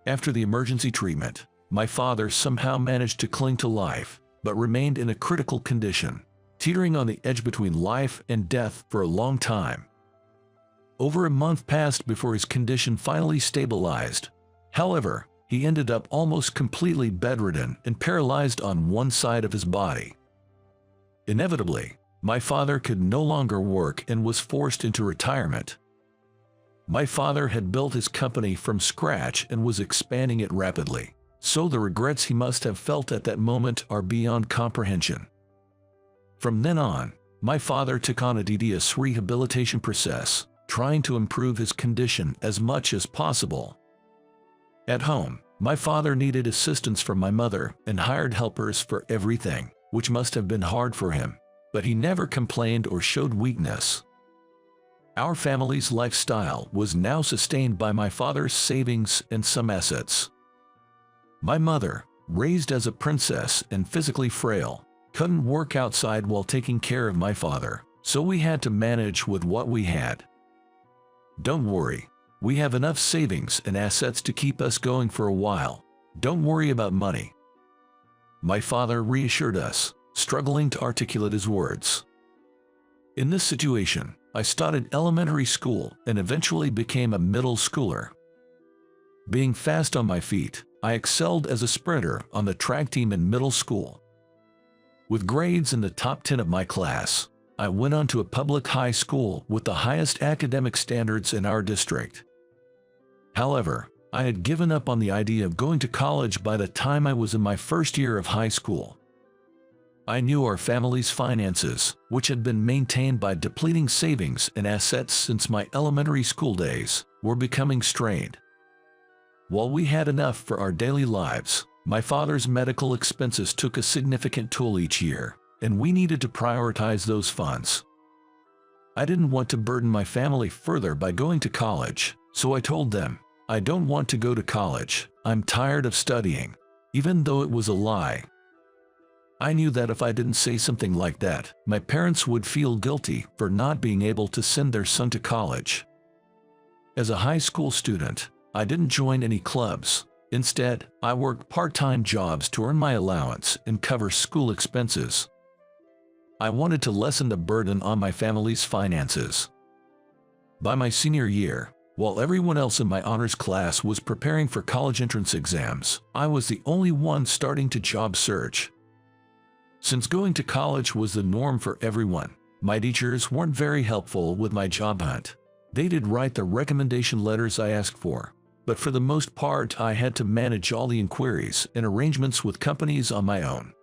After the emergency treatment, my father somehow managed to cling to life, but remained in a critical condition, teetering on the edge between life and death for a long time. Over a month passed before his condition finally stabilized. However, he ended up almost completely bedridden and paralyzed on one side of his body. Inevitably, my father could no longer work and was forced into retirement. My father had built his company from scratch and was expanding it rapidly, so the regrets he must have felt at that moment are beyond comprehension. From then on, my father took on a tedious rehabilitation process, trying to improve his condition as much as possible. At home, my father needed assistance from my mother and hired helpers for everything, which must have been hard for him, but he never complained or showed weakness. Our family's lifestyle was now sustained by my father's savings and some assets. My mother, raised as a princess and physically frail, couldn't work outside while taking care of my father, so we had to manage with what we had. "Don't worry, we have enough savings and assets to keep us going for a while. Don't worry about money," my father reassured us, struggling to articulate his words. In this situation, I started elementary school and eventually became a middle schooler. Being fast on my feet, I excelled as a sprinter on the track team in middle school. With grades in the top 10 of my class, I went on to a public high school with the highest academic standards in our district. However, I had given up on the idea of going to college by the time I was in my first year of high school. I knew our family's finances, which had been maintained by depleting savings and assets since my elementary school days, were becoming strained. While we had enough for our daily lives, my father's medical expenses took a significant toll each year, and we needed to prioritize those funds. I didn't want to burden my family further by going to college, so I told them, "I don't want to go to college, I'm tired of studying," even though it was a lie. I knew that if I didn't say something like that, my parents would feel guilty for not being able to send their son to college. As a high school student, I didn't join any clubs. Instead, I worked part-time jobs to earn my allowance and cover school expenses. I wanted to lessen the burden on my family's finances. By my senior year, while everyone else in my honors class was preparing for college entrance exams, I was the only one starting to job search. Since going to college was the norm for everyone, my teachers weren't very helpful with my job hunt. They did write the recommendation letters I asked for, but for the most part I had to manage all the inquiries and arrangements with companies on my own.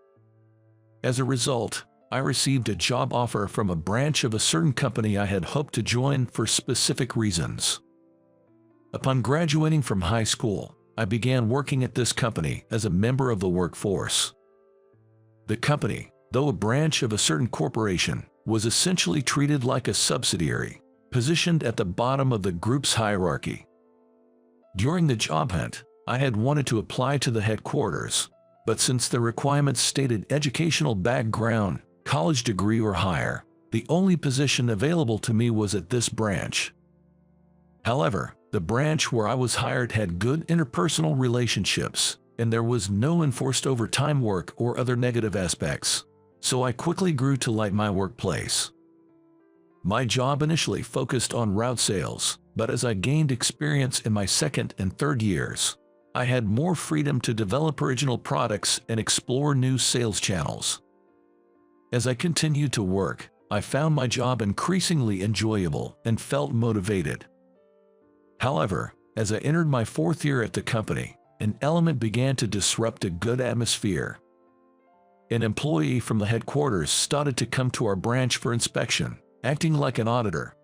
As a result, I received a job offer from a branch of a certain company I had hoped to join for specific reasons. Upon graduating from high school, I began working at this company as a member of the workforce. The company, though a branch of a certain corporation, was essentially treated like a subsidiary, positioned at the bottom of the group's hierarchy. During the job hunt, I had wanted to apply to the headquarters, but since the requirements stated educational background, college degree or higher, the only position available to me was at this branch. However, the branch where I was hired had good interpersonal relationships, and there was no enforced overtime work or other negative aspects, so I quickly grew to like my workplace. My job initially focused on route sales, but as I gained experience in my second and third years, I had more freedom to develop original products and explore new sales channels. As I continued to work, I found my job increasingly enjoyable and felt motivated. However, as I entered my fourth year at the company, an element began to disrupt a good atmosphere. An employee from the headquarters started to come to our branch for inspection, acting like an auditor.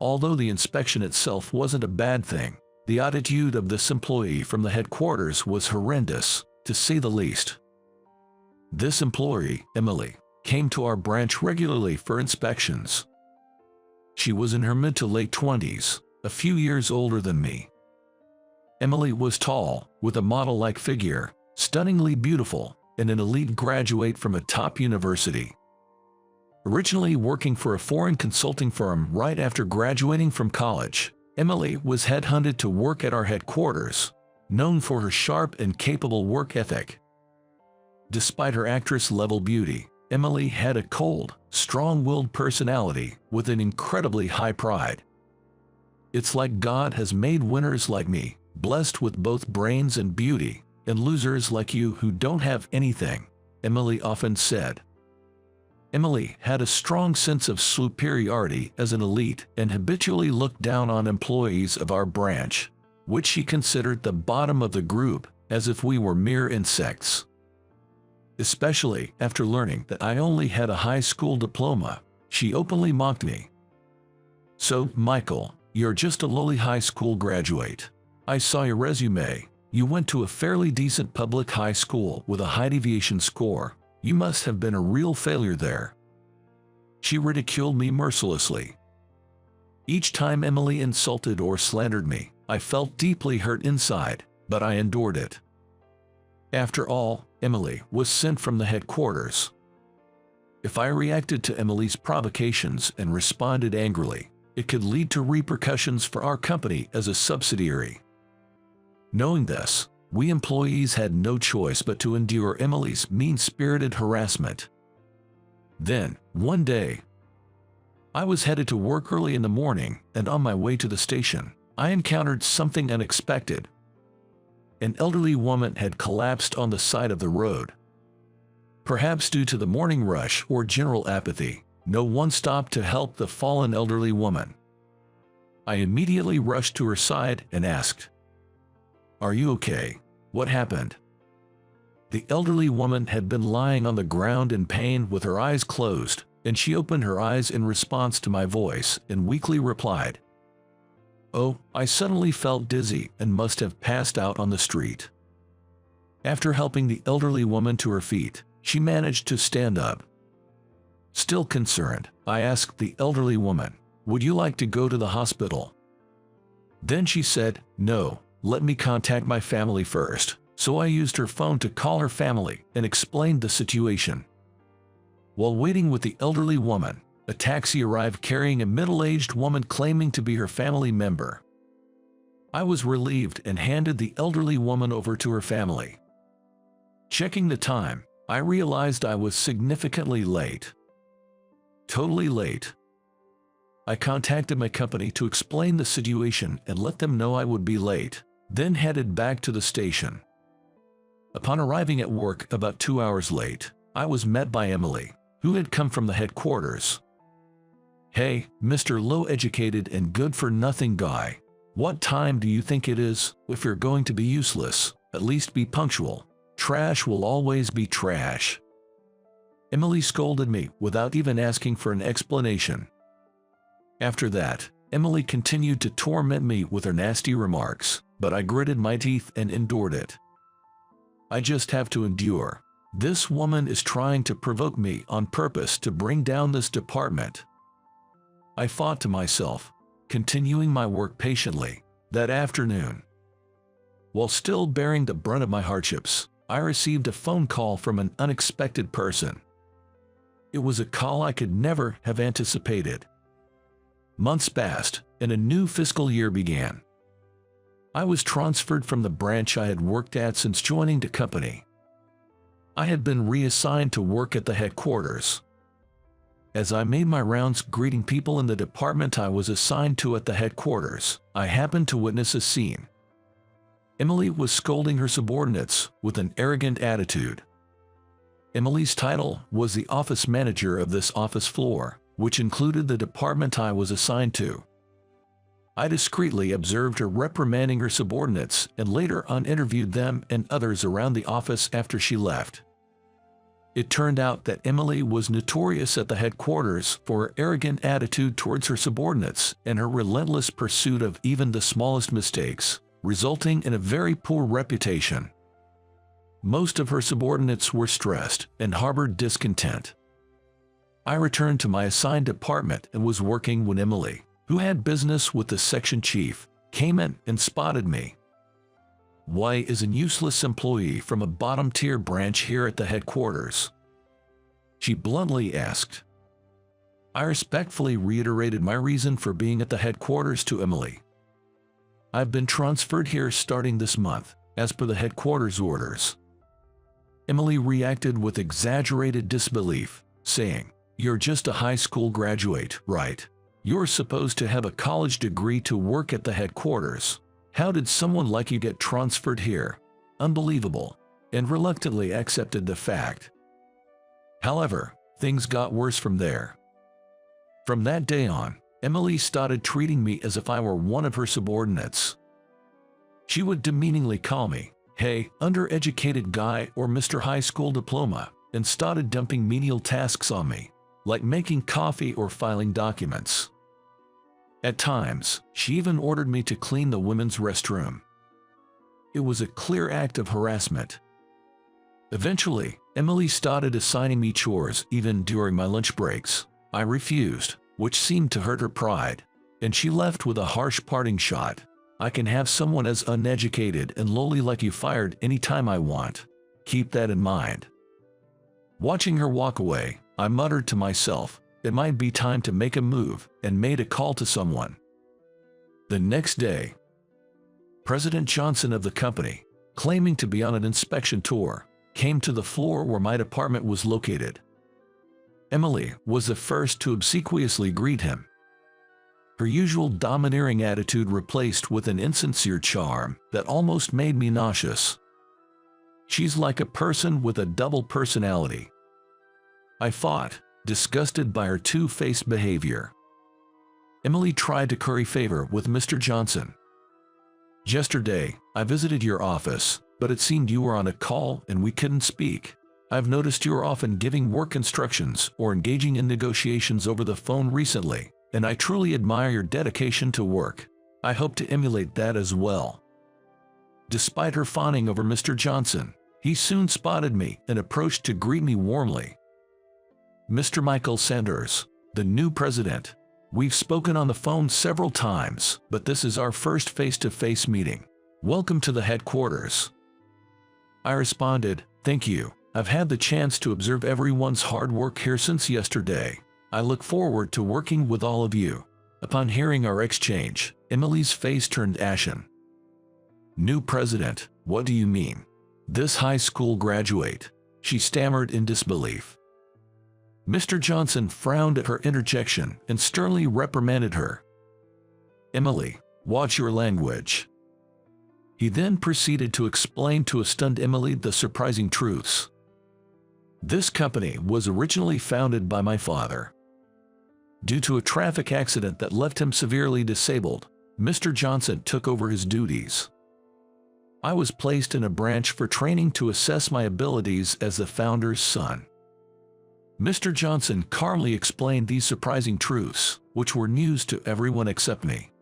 Although the inspection itself wasn't a bad thing, the attitude of this employee from the headquarters was horrendous, to say the least. This employee, Emily, came to our branch regularly for inspections. She was in her mid to late 20s, a few years older than me. Emily was tall, with a model-like figure, stunningly beautiful, and an elite graduate from a top university. Originally working for a foreign consulting firm right after graduating from college, Emily was headhunted to work at our headquarters, known for her sharp and capable work ethic. Despite her actress-level beauty, Emily had a cold, strong-willed personality with an incredibly high pride. "It's like God has made winners like me, blessed with both brains and beauty, and losers like you who don't have anything," Emily often said. Emily had a strong sense of superiority as an elite and habitually looked down on employees of our branch, which she considered the bottom of the group, as if we were mere insects. Especially after learning that I only had a high school diploma, she openly mocked me. "So, Michael, you're just a lowly high school graduate. I saw your resume. You went to a fairly decent public high school with a high deviation score. You must have been a real failure there." She ridiculed me mercilessly. Each time Emily insulted or slandered me, I felt deeply hurt inside, but I endured it. After all, Emily was sent from the headquarters. If I reacted to Emily's provocations and responded angrily, it could lead to repercussions for our company as a subsidiary. Knowing this, we employees had no choice but to endure Emily's mean-spirited harassment. Then, one day, I was headed to work early in the morning, and on my way to the station, I encountered something unexpected. An elderly woman had collapsed on the side of the road. Perhaps due to the morning rush or general apathy, No one stopped to help the fallen elderly woman. I immediately rushed to her side and asked, "Are you okay? What happened?" The elderly woman had been lying on the ground in pain with her eyes closed, and she opened her eyes in response to my voice and weakly replied, "Oh, I suddenly felt dizzy and must have passed out on the street." After helping the elderly woman to her feet, she managed to stand up. Still concerned, I asked the elderly woman, "Would you like to go to the hospital?" Then she said, "No, let me contact my family first." So I used her phone to call her family and explained the situation. While waiting with the elderly woman, a taxi arrived carrying a middle-aged woman claiming to be her family member. I was relieved and handed the elderly woman over to her family. Checking the time, I realized I was significantly late. Totally late. I contacted my company to explain the situation and let them know I would be late, then headed back to the station. Upon arriving at work about 2 hours late, I was met by Emily, who had come from the headquarters. "Hey, Mr. Low-educated and good-for-nothing guy. What time do you think it is? If you're going to be useless, at least be punctual. Trash will always be trash." Emily scolded me without even asking for an explanation. After that, Emily continued to torment me with her nasty remarks, but I gritted my teeth and endured it. I just have to endure. This woman is trying to provoke me on purpose to bring down this department. I thought to myself, continuing my work patiently. That afternoon, while still bearing the brunt of my hardships, I received a phone call from an unexpected person. It was a call I could never have anticipated. Months passed, and a new fiscal year began. I was transferred from the branch I had worked at since joining the company. I had been reassigned to work at the headquarters. As I made my rounds greeting people in the department I was assigned to at the headquarters, I happened to witness a scene. Emily was scolding her subordinates with an arrogant attitude. Emily's title was the office manager of this office floor, which included the department I was assigned to. I discreetly observed her reprimanding her subordinates and later on interviewed them and others around the office after she left. It turned out that Emily was notorious at the headquarters for her arrogant attitude towards her subordinates and her relentless pursuit of even the smallest mistakes, resulting in a very poor reputation. Most of her subordinates were stressed and harbored discontent. I returned to my assigned department and was working when Emily, who had business with the section chief, came in and spotted me. "Why is a useless employee from a bottom-tier branch here at the headquarters?" she bluntly asked. I respectfully reiterated my reason for being at the headquarters to Emily. "I've been transferred here starting this month, as per the headquarters orders." Emily reacted with exaggerated disbelief, saying, "You're just a high school graduate, right? You're supposed to have a college degree to work at the headquarters. How did someone like you get transferred here? Unbelievable," and reluctantly accepted the fact. However, things got worse from there. From that day on, Emily started treating me as if I were one of her subordinates. She would demeaningly call me, "Hey, undereducated guy," or "Mr. High School Diploma," and started dumping menial tasks on me, like making coffee or filing documents. At times, she even ordered me to clean the women's restroom. It was a clear act of harassment. Eventually, Emily started assigning me chores even during my lunch breaks. I refused, which seemed to hurt her pride, and she left with a harsh parting shot. "I can have someone as uneducated and lowly like you fired anytime I want. Keep that in mind." Watching her walk away, I muttered to myself, it might be time to make a move, and made a call to someone. The next day, President Johnson of the company, claiming to be on an inspection tour, came to the floor where my department was located. Emily was the first to obsequiously greet him. Her usual domineering attitude replaced with an insincere charm that almost made me nauseous. "She's like a person with a double personality," I thought, disgusted by her two-faced behavior. Emily tried to curry favor with Mr. Johnson. "Yesterday, I visited your office, but it seemed you were on a call and we couldn't speak. I've noticed you are often giving work instructions or engaging in negotiations over the phone recently, and I truly admire your dedication to work. I hope to emulate that as well." Despite her fawning over Mr. Johnson, he soon spotted me and approached to greet me warmly. "Mr. Michael Sanders, the new president. We've spoken on the phone several times, but this is our first face-to-face meeting. Welcome to the headquarters." I responded, "Thank you. I've had the chance to observe everyone's hard work here since yesterday. I look forward to working with all of you." Upon hearing our exchange, Emily's face turned ashen. "New president, what do you mean? This high school graduate?" she stammered in disbelief. Mr. Johnson frowned at her interjection and sternly reprimanded her. "Emily, watch your language." He then proceeded to explain to a stunned Emily the surprising truths. This company was originally founded by my father. Due to a traffic accident that left him severely disabled, Mr. Johnson took over his duties. I was placed in a branch for training to assess my abilities as the founder's son. Mr. Johnson calmly explained these surprising truths, which were news to everyone except me.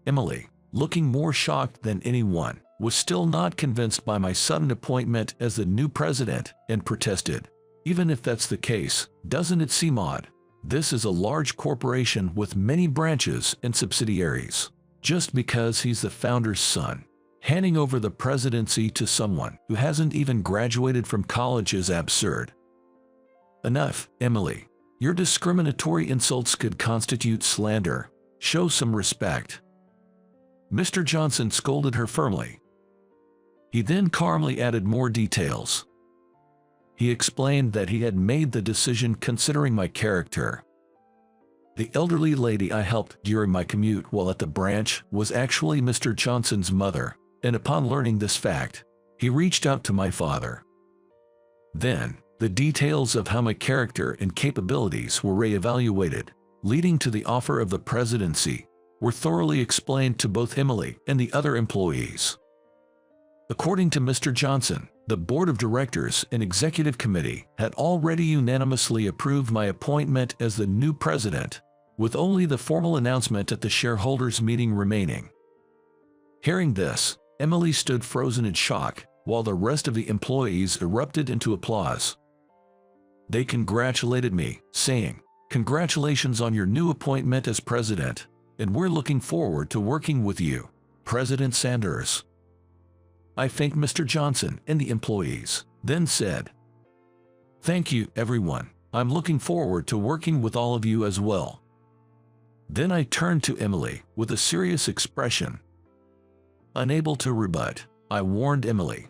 Emily, looking more shocked than anyone, was still not convinced by my sudden appointment as the new president and protested. "Even if that's the case, doesn't it seem odd? This is a large corporation with many branches and subsidiaries. Just because he's the founder's son, handing over the presidency to someone who hasn't even graduated from college is absurd." "Enough, Emily. Your discriminatory insults could constitute slander. Show some respect." Mr. Johnson scolded her firmly. He then calmly added more details. He explained that he had made the decision considering my character. The elderly lady I helped during my commute while at the branch was actually Mr. Johnson's mother, and upon learning this fact, he reached out to my father. Then, the details of how my character and capabilities were reevaluated, leading to the offer of the presidency, were thoroughly explained to both Emily and the other employees. According to Mr. Johnson, the board of directors and executive committee had already unanimously approved my appointment as the new president, with only the formal announcement at the shareholders' meeting remaining. Hearing this, Emily stood frozen in shock, while the rest of the employees erupted into applause. They congratulated me, saying, "Congratulations on your new appointment as president, and we're looking forward to working with you, President Sanders." I thanked Mr. Johnson and the employees, then said, "Thank you, everyone. I'm looking forward to working with all of you as well." Then I turned to Emily with a serious expression. Unable to rebut, I warned Emily,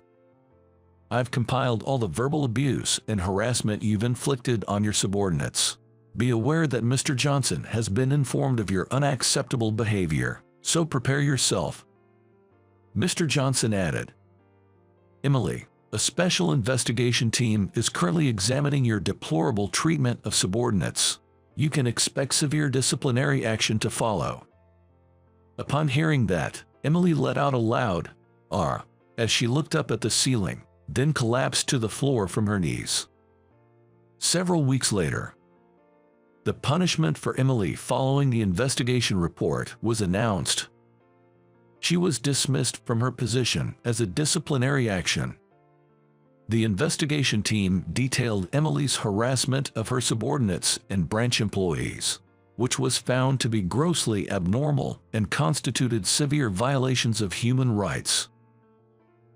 "I've compiled all the verbal abuse and harassment you've inflicted on your subordinates. Be aware that Mr. Johnson has been informed of your unacceptable behavior, so prepare yourself." Mr. Johnson added, "Emily, a special investigation team is currently examining your deplorable treatment of subordinates. You can expect severe disciplinary action to follow." Upon hearing that, Emily let out a loud "ah" as she looked up at the ceiling, then collapsed to the floor from her knees. Several weeks later, the punishment for Emily following the investigation report was announced. She was dismissed from her position as a disciplinary action. The investigation team detailed Emily's harassment of her subordinates and branch employees, which was found to be grossly abnormal and constituted severe violations of human rights.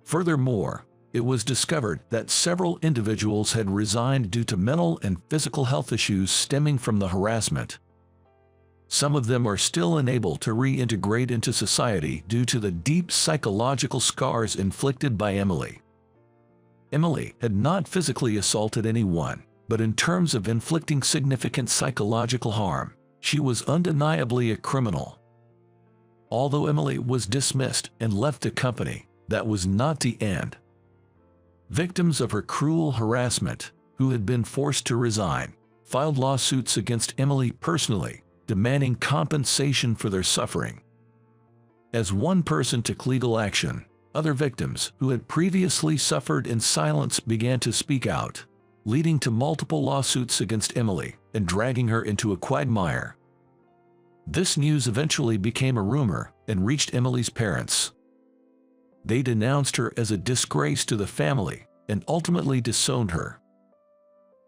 Furthermore, it was discovered that several individuals had resigned due to mental and physical health issues stemming from the harassment. Some of them are still unable to reintegrate into society due to the deep psychological scars inflicted by Emily. Emily had not physically assaulted anyone, but in terms of inflicting significant psychological harm, she was undeniably a criminal. Although Emily was dismissed and left the company, that was not the end. Victims of her cruel harassment, who had been forced to resign, filed lawsuits against Emily personally, demanding compensation for their suffering. As one person took legal action, other victims who had previously suffered in silence began to speak out, leading to multiple lawsuits against Emily and dragging her into a quagmire. This news eventually became a rumor and reached Emily's parents. They denounced her as a disgrace to the family and ultimately disowned her.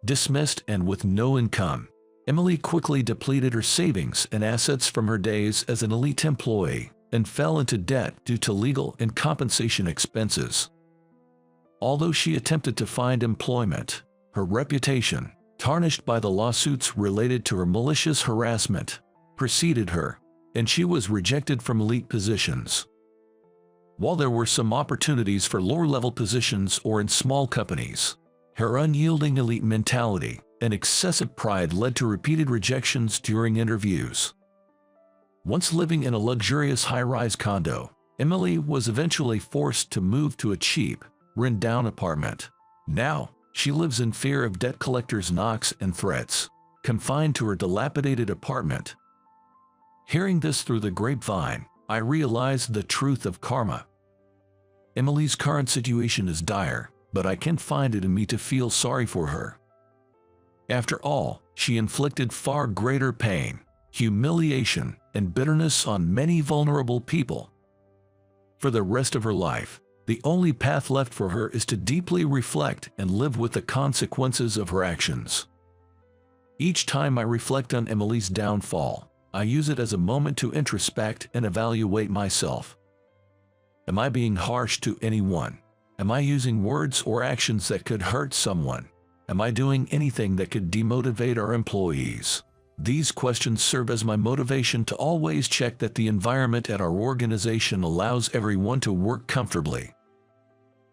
Dismissed and with no income, Emily quickly depleted her savings and assets from her days as an elite employee and fell into debt due to legal and compensation expenses. Although she attempted to find employment, her reputation, tarnished by the lawsuits related to her malicious harassment, preceded her, and she was rejected from elite positions. While there were some opportunities for lower-level positions or in small companies, her unyielding elite mentality and excessive pride led to repeated rejections during interviews. Once living in a luxurious high-rise condo, Emily was eventually forced to move to a cheap, run-down apartment. Now, she lives in fear of debt collectors' knocks and threats, confined to her dilapidated apartment. Hearing this through the grapevine, I realized the truth of karma. Emily's current situation is dire, but I can't find it in me to feel sorry for her. After all, she inflicted far greater pain, humiliation, and bitterness on many vulnerable people. For the rest of her life, the only path left for her is to deeply reflect and live with the consequences of her actions. Each time I reflect on Emily's downfall, I use it as a moment to introspect and evaluate myself. Am I being harsh to anyone? Am I using words or actions that could hurt someone? Am I doing anything that could demotivate our employees? These questions serve as my motivation to always check that the environment at our organization allows everyone to work comfortably.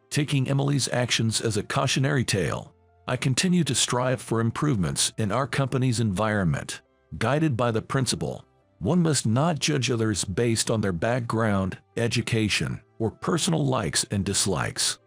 Taking Emily's actions as a cautionary tale, I continue to strive for improvements in our company's environment, guided by the principle, one must not judge others based on their background, education, or personal likes and dislikes.